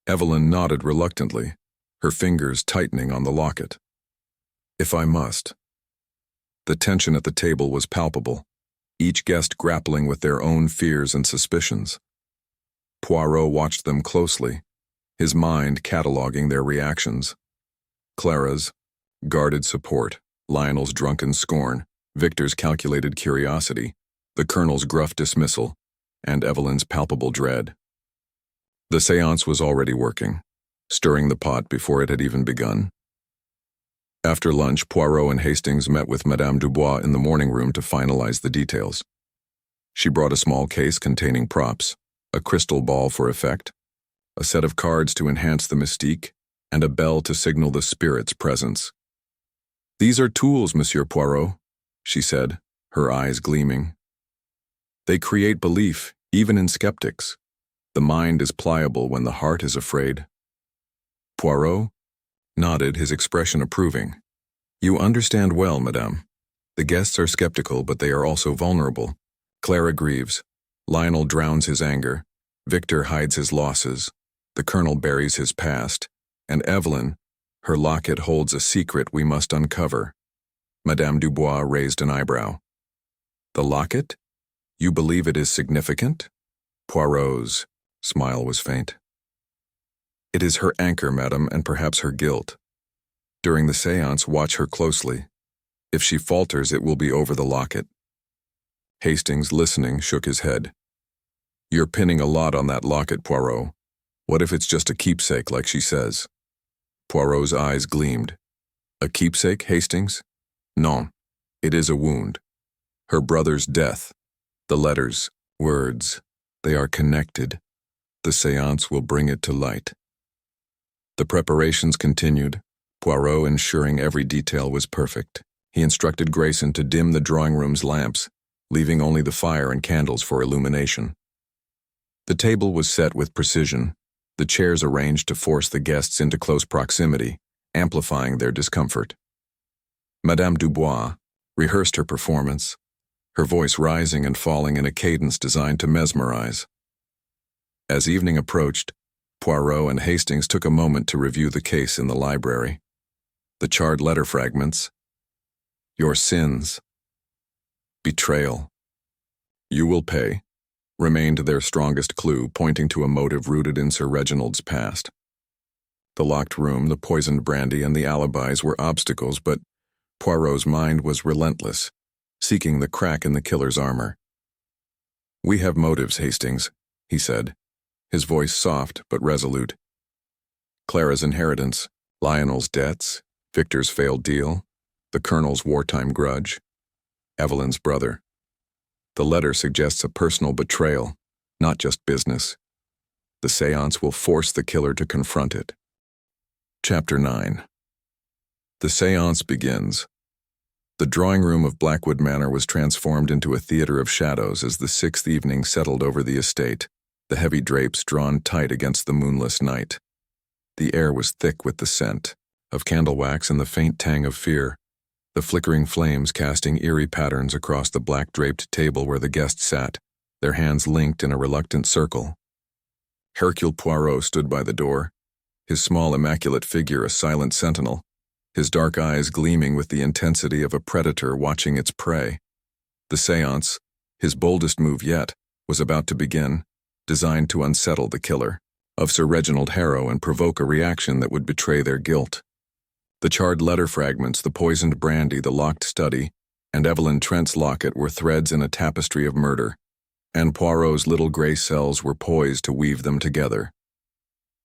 Evelyn nodded reluctantly, her fingers tightening on the locket. "If I must." The tension at the table was palpable, each guest grappling with their own fears and suspicions. Poirot watched them closely, his mind cataloging their reactions. Clara's guarded support, Lionel's drunken scorn, Victor's calculated curiosity, the Colonel's gruff dismissal, and Evelyn's palpable dread. The séance was already working, stirring the pot before it had even begun. After lunch, Poirot and Hastings met with Madame Dubois in the morning room to finalize the details. She brought a small case containing props, a crystal ball for effect, a set of cards to enhance the mystique, and a bell to signal the spirit's presence. "These are tools, Monsieur Poirot," she said, her eyes gleaming. "They create belief, even in skeptics. The mind is pliable when the heart is afraid." Poirot nodded, his expression approving. "You understand well, madame. The guests are skeptical, but they are also vulnerable. Clara grieves. Lionel drowns his anger. Victor hides his losses. The Colonel buries his past. And Evelyn, her locket holds a secret we must uncover." Madame Dubois raised an eyebrow. "The locket? You believe it is significant?" Poirot's smile was faint. "It is her anchor, madame, and perhaps her guilt. During the séance, watch her closely. If she falters, it will be over the locket." Hastings, listening, shook his head. "You're pinning a lot on that locket, Poirot. What if it's just a keepsake, like she says?" Poirot's eyes gleamed. "A keepsake, Hastings? Non, it is a wound. Her brother's death. The letters, words, they are connected. The séance will bring it to light." The preparations continued, Poirot ensuring every detail was perfect. He instructed Grayson to dim the drawing room's lamps, leaving only the fire and candles for illumination. The table was set with precision, the chairs arranged to force the guests into close proximity, amplifying their discomfort. Madame Dubois rehearsed her performance, her voice rising and falling in a cadence designed to mesmerize. As evening approached, Poirot and Hastings took a moment to review the case in the library. The charred letter fragments. "Your sins. Betrayal. You will pay," remained their strongest clue, pointing to a motive rooted in Sir Reginald's past. The locked room, the poisoned brandy, and the alibis were obstacles, but Poirot's mind was relentless, seeking the crack in the killer's armor. "We have motives, Hastings," he said, his voice soft but resolute. "Clara's inheritance, Lionel's debts, Victor's failed deal, the Colonel's wartime grudge, Evelyn's brother. The letter suggests a personal betrayal, not just business. The seance will force the killer to confront it." Chapter 9. The seance begins. The drawing room of Blackwood Manor was transformed into a theater of shadows as the sixth evening settled over the estate, the heavy drapes drawn tight against the moonless night. The air was thick with the scent of candle wax and the faint tang of fear, the flickering flames casting eerie patterns across the black-draped table where the guests sat, their hands linked in a reluctant circle. Hercule Poirot stood by the door, his small immaculate figure a silent sentinel, his dark eyes gleaming with the intensity of a predator watching its prey. The seance, his boldest move yet, was about to begin, designed to unsettle the killer of Sir Reginald Harrow and provoke a reaction that would betray their guilt. The charred letter fragments, the poisoned brandy, the locked study, and Evelyn Trent's locket were threads in a tapestry of murder, and Poirot's little gray cells were poised to weave them together.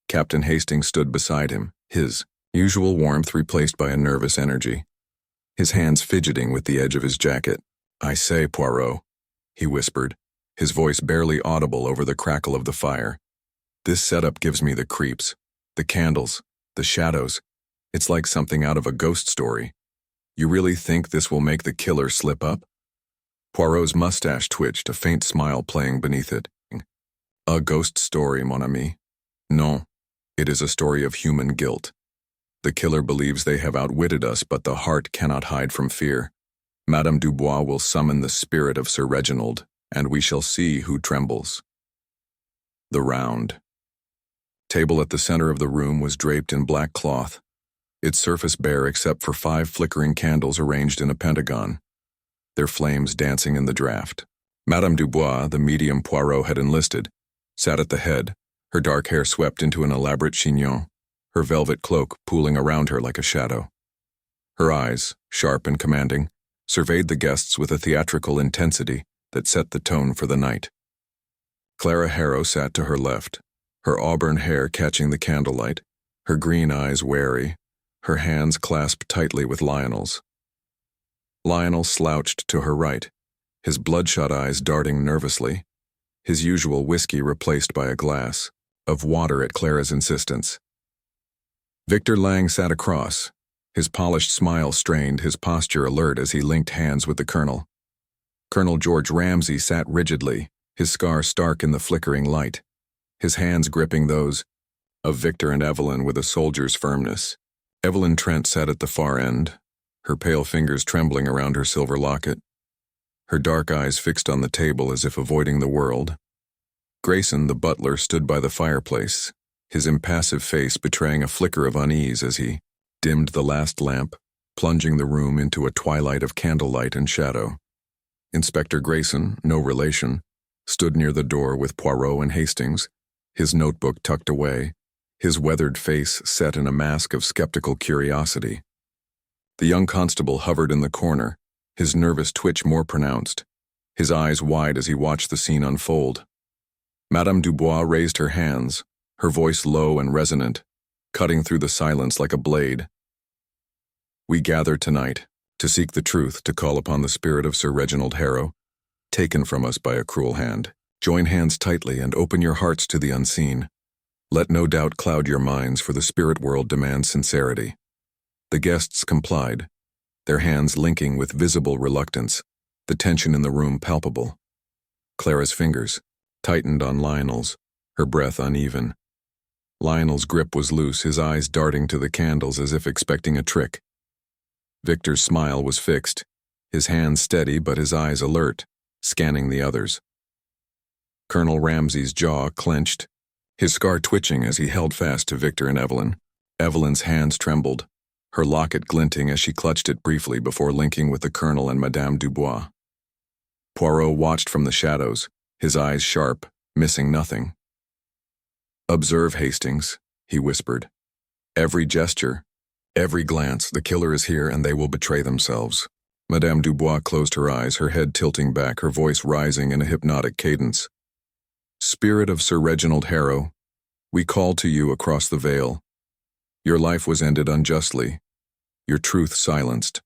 Captain Hastings stood beside him, his usual warmth replaced by a nervous energy, his hands fidgeting with the edge of his jacket. "I say, Poirot," he whispered, his voice barely audible over the crackle of the fire. "This setup gives me the creeps. The candles, the shadows. It's like something out of a ghost story. You really think this will make the killer slip up?" Poirot's mustache twitched, a faint smile playing beneath it. "A ghost story, mon ami. Non, it is a story of human guilt. The killer believes they have outwitted us, but the heart cannot hide from fear. Madame Dubois will summon the spirit of Sir Reginald, and we shall see who trembles." The round table at the center of the room was draped in black cloth, its surface bare except for 5 flickering candles arranged in a pentagon, their flames dancing in the draught. Madame Dubois, the medium Poirot had enlisted, sat at the head, her dark hair swept into an elaborate chignon, her velvet cloak pooling around her like a shadow. Her eyes, sharp and commanding, surveyed the guests with a theatrical intensity that set the tone for the night. Clara Harrow sat to her left, her auburn hair catching the candlelight, her green eyes wary, her hands clasped tightly with Lionel's. Lionel slouched to her right, his bloodshot eyes darting nervously, his usual whiskey replaced by a glass of water at Clara's insistence. Victor Lang sat across, his polished smile strained, his posture alert as he linked hands with the Colonel. Colonel George Ramsay sat rigidly, his scar stark in the flickering light, his hands gripping those of Victor and Evelyn with a soldier's firmness. Evelyn Trent sat at the far end, her pale fingers trembling around her silver locket, her dark eyes fixed on the table as if avoiding the world. Grayson, the butler, stood by the fireplace, his impassive face betraying a flicker of unease as he dimmed the last lamp, plunging the room into a twilight of candlelight and shadow. Inspector Grayson, no relation, stood near the door with Poirot and Hastings, his notebook tucked away, his weathered face set in a mask of skeptical curiosity. The young constable hovered in the corner, his nervous twitch more pronounced, his eyes wide as he watched the scene unfold. Madame Dubois raised her hands, her voice low and resonant, cutting through the silence like a blade. "We gather tonight to seek the truth, to call upon the spirit of Sir Reginald Harrow, taken from us by a cruel hand. Join hands tightly and open your hearts to the unseen. Let no doubt cloud your minds, for the spirit world demands sincerity." The guests complied, their hands linking with visible reluctance, the tension in the room palpable. Clara's fingers tightened on Lionel's, her breath uneven. Lionel's grip was loose, his eyes darting to the candles as if expecting a trick. Victor's smile was fixed, his hands steady but his eyes alert, scanning the others. Colonel Ramsay's jaw clenched, his scar twitching as he held fast to Victor and Evelyn. Evelyn's hands trembled, her locket glinting as she clutched it briefly before linking with the Colonel and Madame Dubois. Poirot watched from the shadows, his eyes sharp, missing nothing. "Observe, Hastings," he whispered. "Every gesture, Every glance, the killer is here and they will betray themselves. Madame Dubois closed her eyes, her head tilting back, her voice rising in a hypnotic cadence. Spirit of Sir Reginald Harrow, we call to you across the veil. Your life was ended unjustly, your truth silenced.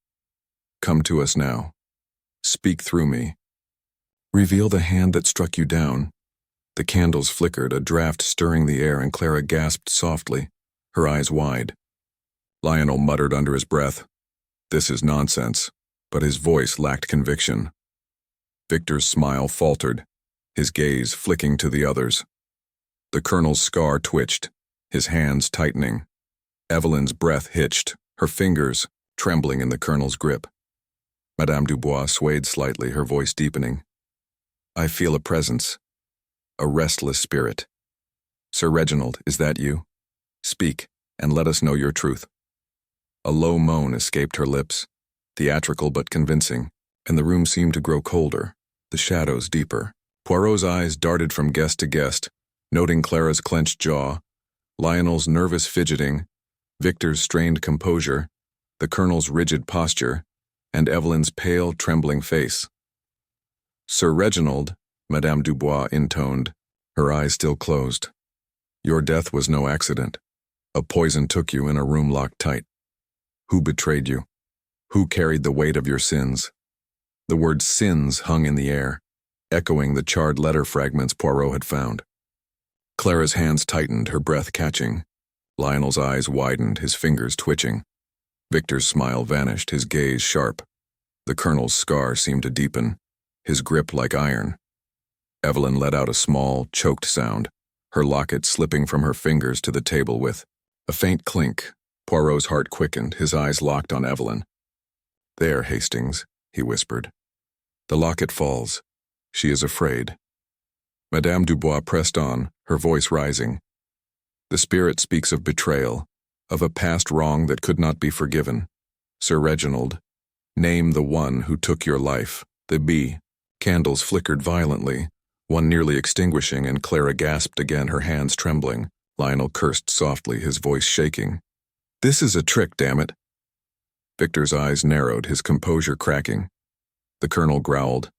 Come to us now. Speak through me. Reveal the hand that struck you down. The candles flickered, a draft stirring the air, and Clara gasped softly, her eyes wide. Lionel muttered under his breath, "This is nonsense," but his voice lacked conviction. Victor's smile faltered, his gaze flicking to the others. The colonel's scar twitched, his hands tightening. Evelyn's breath hitched, her fingers trembling in the colonel's grip. Madame Dubois swayed slightly, her voice deepening. I feel a presence, a restless spirit. Sir Reginald, is that you? Speak, and let us know your truth. A low moan escaped her lips, theatrical but convincing, and the room seemed to grow colder, the shadows deeper. Poirot's eyes darted from guest to guest, noting Clara's clenched jaw, Lionel's nervous fidgeting, Victor's strained composure, the colonel's rigid posture, and Evelyn's pale, trembling face. Sir Reginald, Madame Dubois intoned, her eyes still closed. Your death was no accident. A poison took you in a room locked tight. Who betrayed you? Who carried the weight of your sins? The word sins hung in the air, echoing the charred letter fragments Poirot had found. Clara's hands tightened, her breath catching. Lionel's eyes widened, his fingers twitching. Victor's smile vanished, his gaze sharp. The colonel's scar seemed to deepen, his grip like iron. Evelyn let out a small, choked sound, her locket slipping from her fingers to the table with a faint clink. Poirot's heart quickened, his eyes locked on Evelyn. There, Hastings, he whispered. The locket falls. She is afraid. Madame Dubois pressed on, her voice rising. The spirit speaks of betrayal, of a past wrong that could not be forgiven. Sir Reginald, name the one who took your life. The bee. Candles flickered violently, one nearly extinguishing, and Clara gasped again, her hands trembling. Lionel cursed softly, his voice shaking. This is a trick, damn it. Victor's eyes narrowed, his composure cracking. The colonel growled,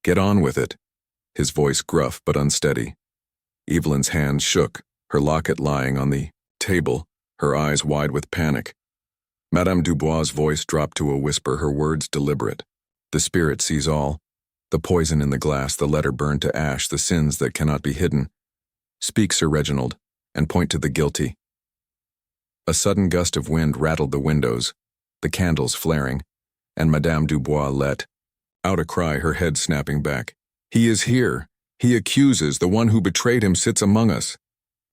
Get on with it, his voice gruff but unsteady. Evelyn's hands shook, her locket lying on the table, her eyes wide with panic. Madame Dubois' voice dropped to a whisper, her words deliberate. The spirit sees all. The poison in the glass, the letter burned to ash, the sins that cannot be hidden. Speak, Sir Reginald, and point to the guilty. A sudden gust of wind rattled the windows, the candles flaring, and Madame Dubois let out a cry, her head snapping back. He is here. He accuses. The one who betrayed him sits among us.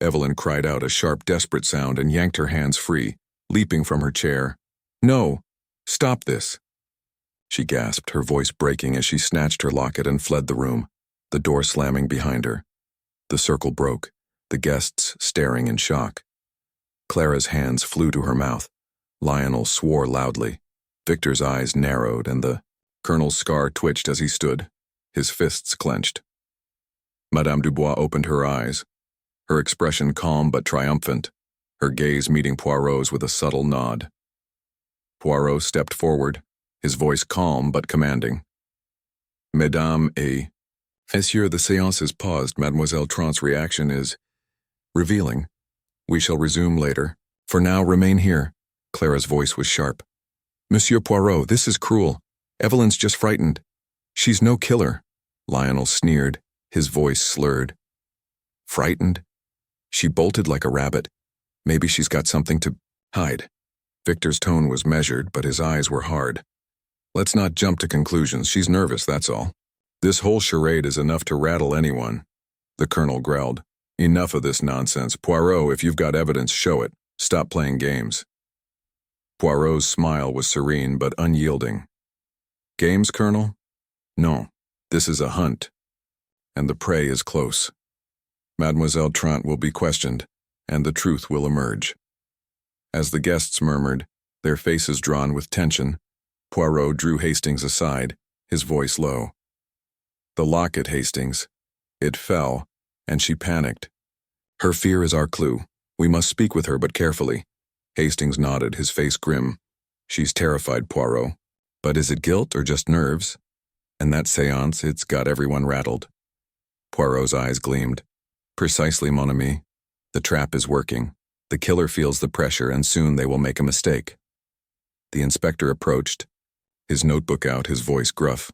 Evelyn cried out a sharp, desperate sound and yanked her hands free, leaping from her chair. No, stop this. She gasped, her voice breaking as she snatched her locket and fled the room, the door slamming behind her. The circle broke, the guests staring in shock. Clara's hands flew to her mouth. Lionel swore loudly. Victor's eyes narrowed and the colonel's scar twitched as he stood, his fists clenched. Madame Dubois opened her eyes, her expression calm but triumphant, her gaze meeting Poirot's with a subtle nod. Poirot stepped forward, his voice calm but commanding. Mesdames et Messieurs, the séance is paused. Mademoiselle Trant's reaction is revealing. We shall resume later. For now, remain here. Clara's voice was sharp. Monsieur Poirot, this is cruel. Evelyn's just frightened. She's no killer. Lionel sneered, his voice slurred. Frightened? She bolted like a rabbit. Maybe she's got something to hide. Victor's tone was measured, but his eyes were hard. Let's not jump to conclusions. She's nervous, that's all. This whole charade is enough to rattle anyone. The colonel growled. Enough of this nonsense. Poirot, if you've got evidence, show it. Stop playing games. Poirot's smile was serene but unyielding. Games, Colonel? No. This is a hunt. And the prey is close. Mademoiselle Trant will be questioned, and the truth will emerge. As the guests murmured, their faces drawn with tension, Poirot drew Hastings aside, his voice low. The locket, Hastings. It fell, and she panicked. Her fear is our clue. We must speak with her, but carefully. Hastings nodded, his face grim. She's terrified, Poirot. But is it guilt or just nerves? And that seance, it's got everyone rattled. Poirot's eyes gleamed. Precisely, mon ami. The trap is working. The killer feels the pressure, and soon they will make a mistake. The inspector approached, his notebook out, his voice gruff.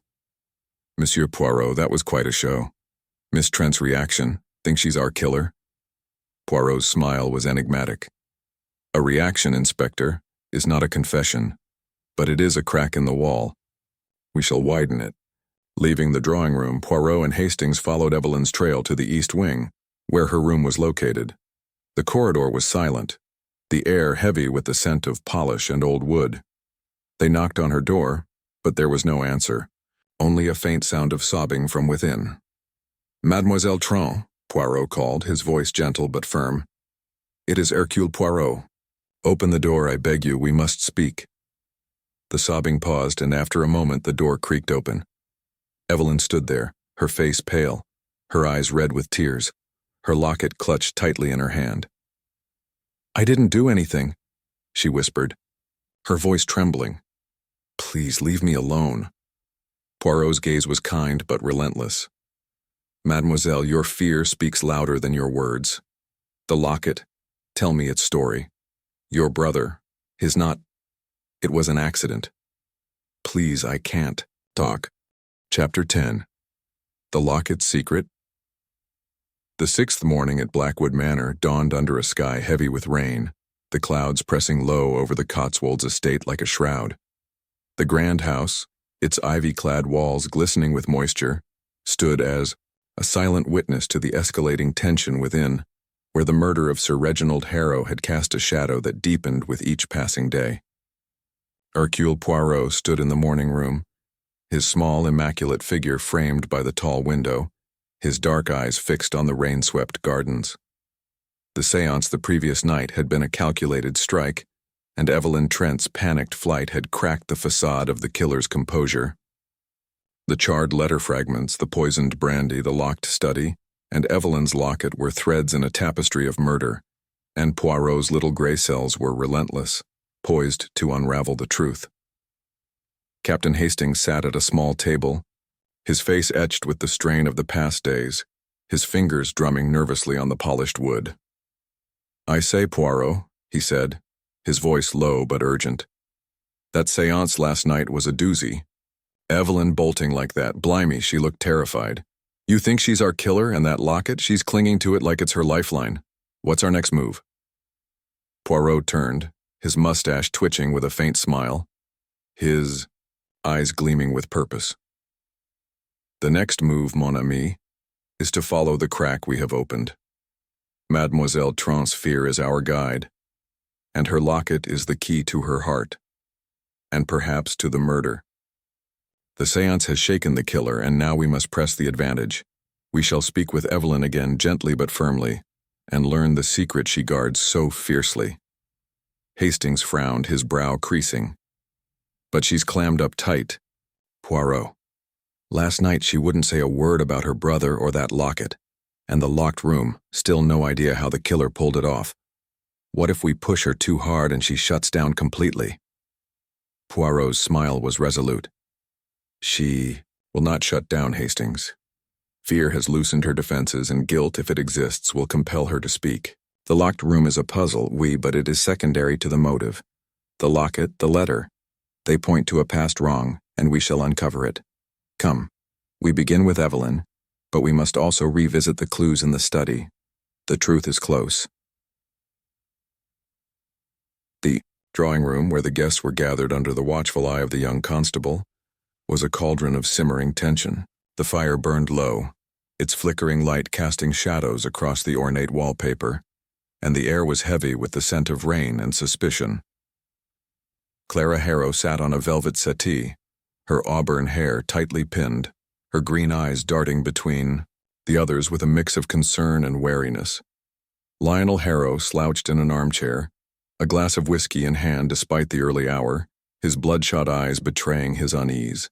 Monsieur Poirot, that was quite a show. Miss Trent's reaction. Think she's our killer? Poirot's smile was enigmatic. A reaction, Inspector, is not a confession, but it is a crack in the wall. We shall widen it. Leaving the drawing room, Poirot and Hastings followed Evelyn's trail to the east wing, where her room was located. The corridor was silent, the air heavy with the scent of polish and old wood. They knocked on her door, but there was no answer, only a faint sound of sobbing from within. Mademoiselle Trent, Poirot called, his voice gentle but firm. It is Hercule Poirot. Open the door, I beg you, we must speak. The sobbing paused, and after a moment the door creaked open. Evelyn stood there, her face pale, her eyes red with tears, her locket clutched tightly in her hand. I didn't do anything, she whispered, her voice trembling. Please leave me alone. Poirot's gaze was kind but relentless. Mademoiselle, your fear speaks louder than your words. The locket, tell me its story. Your brother, his not... It was an accident. Please, I can't talk. Chapter 10. The Locket's Secret. The 6th morning at Blackwood Manor dawned under a sky heavy with rain, the clouds pressing low over the Cotswolds estate like a shroud. The grand house, its ivy-clad walls glistening with moisture, stood as a silent witness to the escalating tension within, where the murder of Sir Reginald Harrow had cast a shadow that deepened with each passing day. Hercule Poirot stood in the morning room, his small, immaculate figure framed by the tall window, his dark eyes fixed on the rain-swept gardens. The séance the previous night had been a calculated strike, and Evelyn Trent's panicked flight had cracked the facade of the killer's composure. The charred letter fragments, the poisoned brandy, the locked study, and Evelyn's locket were threads in a tapestry of murder, and Poirot's little gray cells were relentless, poised to unravel the truth. Captain Hastings sat at a small table, his face etched with the strain of the past days, his fingers drumming nervously on the polished wood. I say, Poirot, he said, his voice low but urgent. That séance last night was a doozy. Evelyn bolting like that, blimey, she looked terrified. You think she's our killer, and that locket, she's clinging to it like it's her lifeline. What's our next move? Poirot turned, his mustache twitching with a faint smile, his eyes gleaming with purpose. The next move, mon ami, is to follow the crack we have opened. Mademoiselle Trent's fear is our guide, and her locket is the key to her heart, and perhaps to the murder. The séance has shaken the killer, and now we must press the advantage. We shall speak with Evelyn again gently but firmly, and learn the secret she guards so fiercely. Hastings frowned, his brow creasing. But she's clammed up tight. Poirot. Last night she wouldn't say a word about her brother or that locket, and the locked room, still no idea how the killer pulled it off. What if we push her too hard and she shuts down completely? Poirot's smile was resolute. She will not shut down, Hastings. Fear has loosened her defenses, and guilt, if it exists, will compel her to speak. The locked room is a puzzle, but it is secondary to the motive. The locket, the letter. They point to a past wrong, and we shall uncover it. Come, we begin with Evelyn, but we must also revisit the clues in the study. The truth is close. The drawing room, where the guests were gathered under the watchful eye of the young constable, was a cauldron of simmering tension. The fire burned low, its flickering light casting shadows across the ornate wallpaper, and the air was heavy with the scent of rain and suspicion. Clara Harrow sat on a velvet settee, her auburn hair tightly pinned, her green eyes darting between the others with a mix of concern and wariness. Lionel Harrow slouched in an armchair, a glass of whiskey in hand despite the early hour, his bloodshot eyes betraying his unease.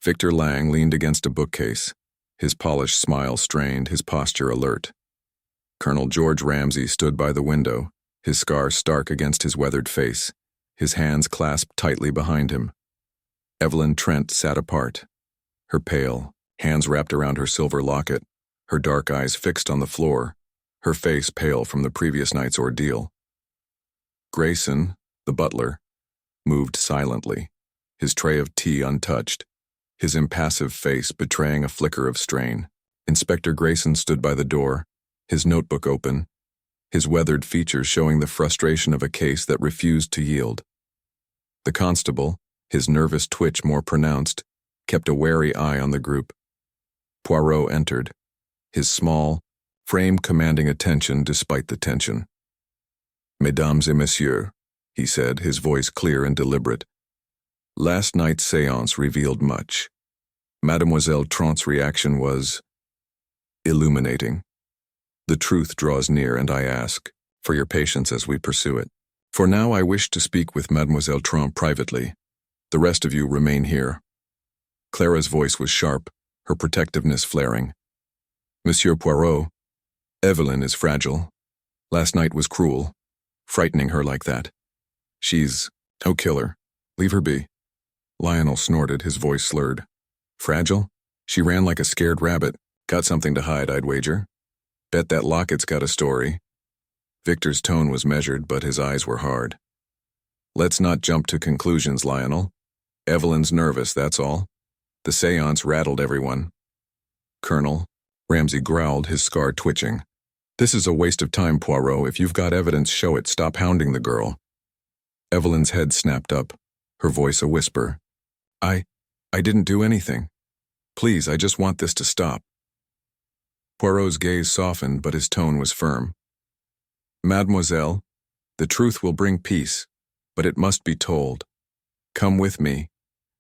Victor Lang leaned against a bookcase, his polished smile strained, his posture alert. Colonel George Ramsay stood by the window, his scar stark against his weathered face, his hands clasped tightly behind him. Evelyn Trent sat apart, her pale, hands wrapped around her silver locket, her dark eyes fixed on the floor, her face pale from the previous night's ordeal. Grayson, the butler, moved silently, his tray of tea untouched, his impassive face betraying a flicker of strain. Inspector Grayson stood by the door, his notebook open, his weathered features showing the frustration of a case that refused to yield. The constable, his nervous twitch more pronounced, kept a wary eye on the group. Poirot entered, his small frame commanding attention despite the tension. "Mesdames et messieurs," he said, his voice clear and deliberate. "Last night's séance revealed much. Mademoiselle Trent's reaction was illuminating. The truth draws near, and I ask for your patience as we pursue it. For now I wish to speak with Mademoiselle Trent privately. The rest of you remain here." Clara's voice was sharp, her protectiveness flaring. "Monsieur Poirot, Evelyn is fragile. Last night was cruel, frightening her like that. Oh, kill her. Leave her be." Lionel snorted, his voice slurred. "Fragile? She ran like a scared rabbit. Got something to hide, I'd wager. Bet that locket's got a story." Victor's tone was measured, but his eyes were hard. "Let's not jump to conclusions, Lionel. Evelyn's nervous, that's all. The séance rattled everyone." "Colonel," Ramsay growled, his scar twitching. "This is a waste of time, Poirot. If you've got evidence, show it. Stop hounding the girl." Evelyn's head snapped up, her voice a whisper. I didn't do anything. Please, I just want this to stop." Poirot's gaze softened, but his tone was firm. "Mademoiselle, the truth will bring peace, but it must be told. Come with me,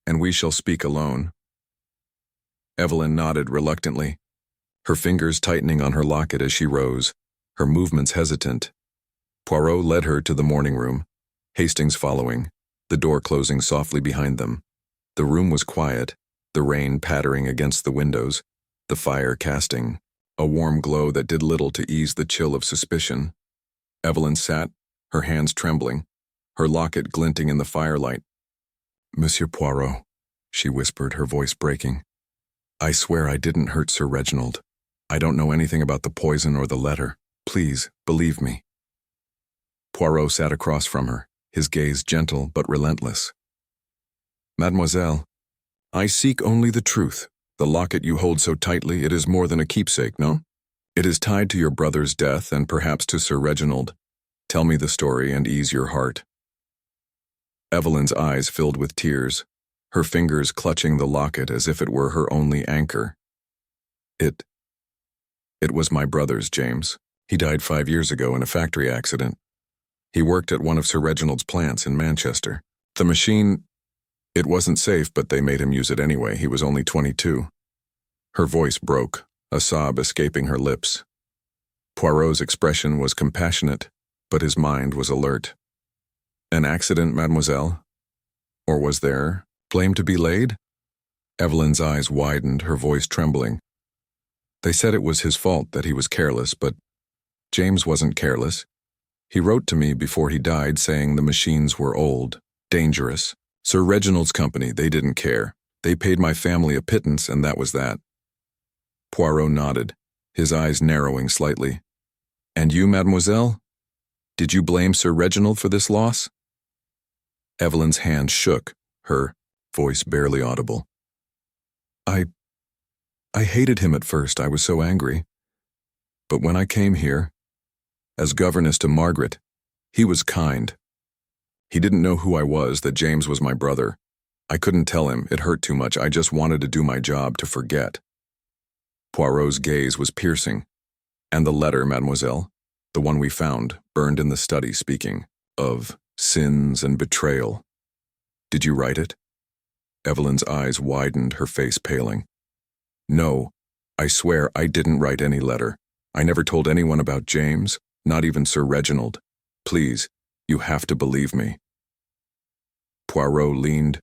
and we shall speak alone." Evelyn nodded reluctantly, her fingers tightening on her locket as she rose, her movements hesitant. Poirot led her to the morning room, Hastings following, the door closing softly behind them. The room was quiet, the rain pattering against the windows, the fire casting a warm glow that did little to ease the chill of suspicion. Evelyn sat, her hands trembling, her locket glinting in the firelight. "Monsieur Poirot," she whispered, her voice breaking. "I swear I didn't hurt Sir Reginald. I don't know anything about the poison or the letter. Please, believe me." Poirot sat across from her, his gaze gentle but relentless. "Mademoiselle, I seek only the truth. The locket you hold so tightly, it is more than a keepsake, no? It is tied to your brother's death and perhaps to Sir Reginald. Tell me the story and ease your heart." Evelyn's eyes filled with tears, her fingers clutching the locket as if it were her only anchor. It was my brother's, James. He died 5 years ago in a factory accident. He worked at one of Sir Reginald's plants in Manchester. The machine, it wasn't safe, but they made him use it anyway. He was only 22. Her voice broke, a sob escaping her lips. Poirot's expression was compassionate, but his mind was alert. "An accident, mademoiselle? Or was there blame to be laid?" Evelyn's eyes widened, her voice trembling. "They said it was his fault, that he was careless, but James wasn't careless. He wrote to me before he died saying the machines were old, dangerous. Sir Reginald's company, they didn't care. They paid my family a pittance, and that was that." Poirot nodded, his eyes narrowing slightly. "And you, mademoiselle? Did you blame Sir Reginald for this loss?" Evelyn's hand shook, her voice barely audible. I hated him at first. I was so angry. But when I came here, as governess to Margaret, he was kind. He didn't know who I was, that James was my brother. I couldn't tell him, it hurt too much. I just wanted to do my job, to forget." Poirot's gaze was piercing. "And the letter, mademoiselle, the one we found, burned in the study, speaking of sins and betrayal. Did you write it?" Evelyn's eyes widened, her face paling. "No, I swear I didn't write any letter. I never told anyone about James, not even Sir Reginald. Please, you have to believe me." Poirot leaned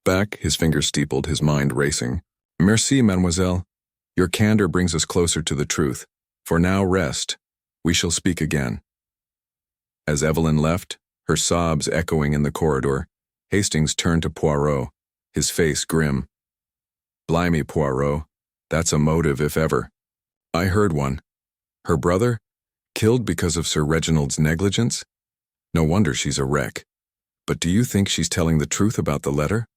back, his fingers steepled, his mind racing. "Merci, mademoiselle. Your candor brings us closer to the truth. For now, rest. We shall speak again." As Evelyn left, her sobs echoing in the corridor, Hastings turned to Poirot, his face grim. "Blimey, Poirot, that's a motive if ever." "I heard one. Her brother? Killed because of Sir Reginald's negligence? No wonder she's a wreck. But do you think she's telling the truth about the letter?"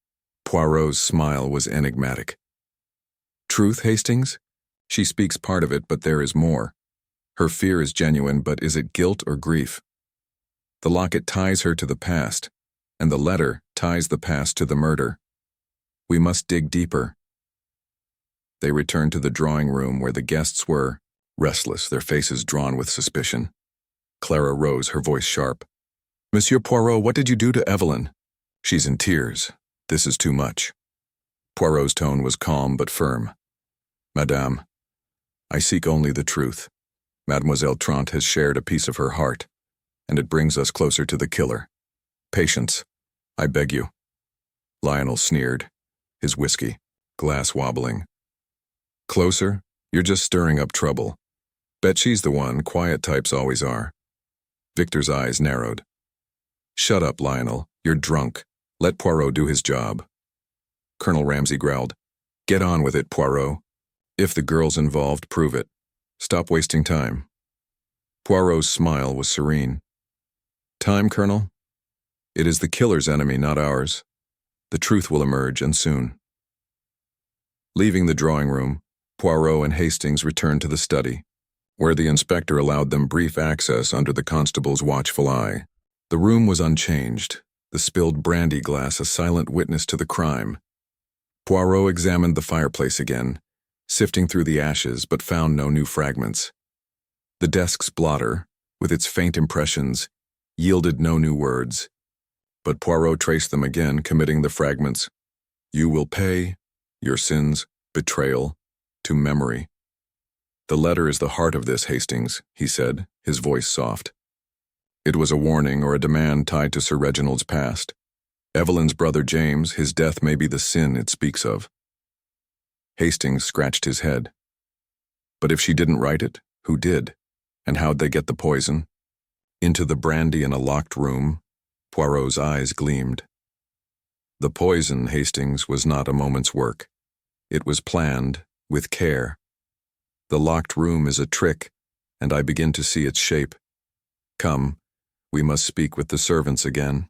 Poirot's smile was enigmatic. "Truth, Hastings? She speaks part of it, but there is more. Her fear is genuine, but is it guilt or grief? The locket ties her to the past, and the letter ties the past to the murder. We must dig deeper." They returned to the drawing room where the guests were, restless, their faces drawn with suspicion. Clara rose, her voice sharp. "Monsieur Poirot, what did you do to Evelyn?" "She's in tears. This is too much." Poirot's tone was calm but firm. "Madame, I seek only the truth. Mademoiselle Trant has shared a piece of her heart, and it brings us closer to the killer. Patience, I beg you." Lionel sneered, his whiskey, glass wobbling. "Closer? You're just stirring up trouble. Bet she's the one, quiet types always are." Victor's eyes narrowed. "Shut up, Lionel. You're drunk. Let Poirot do his job." Colonel Ramsay growled, "Get on with it, Poirot. If the girl's involved, prove it. Stop wasting time." Poirot's smile was serene. "Time, Colonel? It is the killer's enemy, not ours. The truth will emerge, and soon." Leaving the drawing room, Poirot and Hastings returned to the study, where the inspector allowed them brief access under the constable's watchful eye. The room was unchanged, the spilled brandy glass a silent witness to the crime. Poirot examined the fireplace again, sifting through the ashes but found no new fragments. The desk's blotter, with its faint impressions, yielded no new words. But Poirot traced them again, committing the fragments. "You will pay your sins, betrayal, to memory." "The letter is the heart of this, Hastings," he said, his voice soft. "It was a warning or a demand tied to Sir Reginald's past. Evelyn's brother James, his death may be the sin it speaks of." Hastings scratched his head. "But if she didn't write it, who did? And how'd they get the poison?" "Into the brandy in a locked room." Poirot's eyes gleamed. "The poison, Hastings, was not a moment's work. It was planned, with care. The locked room is a trick, and I begin to see its shape. Come, we must speak with the servants again."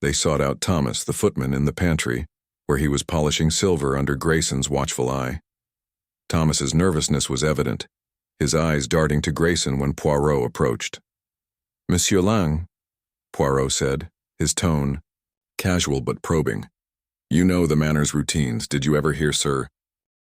They sought out Thomas, the footman, in the pantry, where he was polishing silver under Grayson's watchful eye. Thomas's nervousness was evident, his eyes darting to Grayson when Poirot approached. "Monsieur Lang," Poirot said, his tone casual but probing. "You know the Manor's routines. Did you ever hear Sir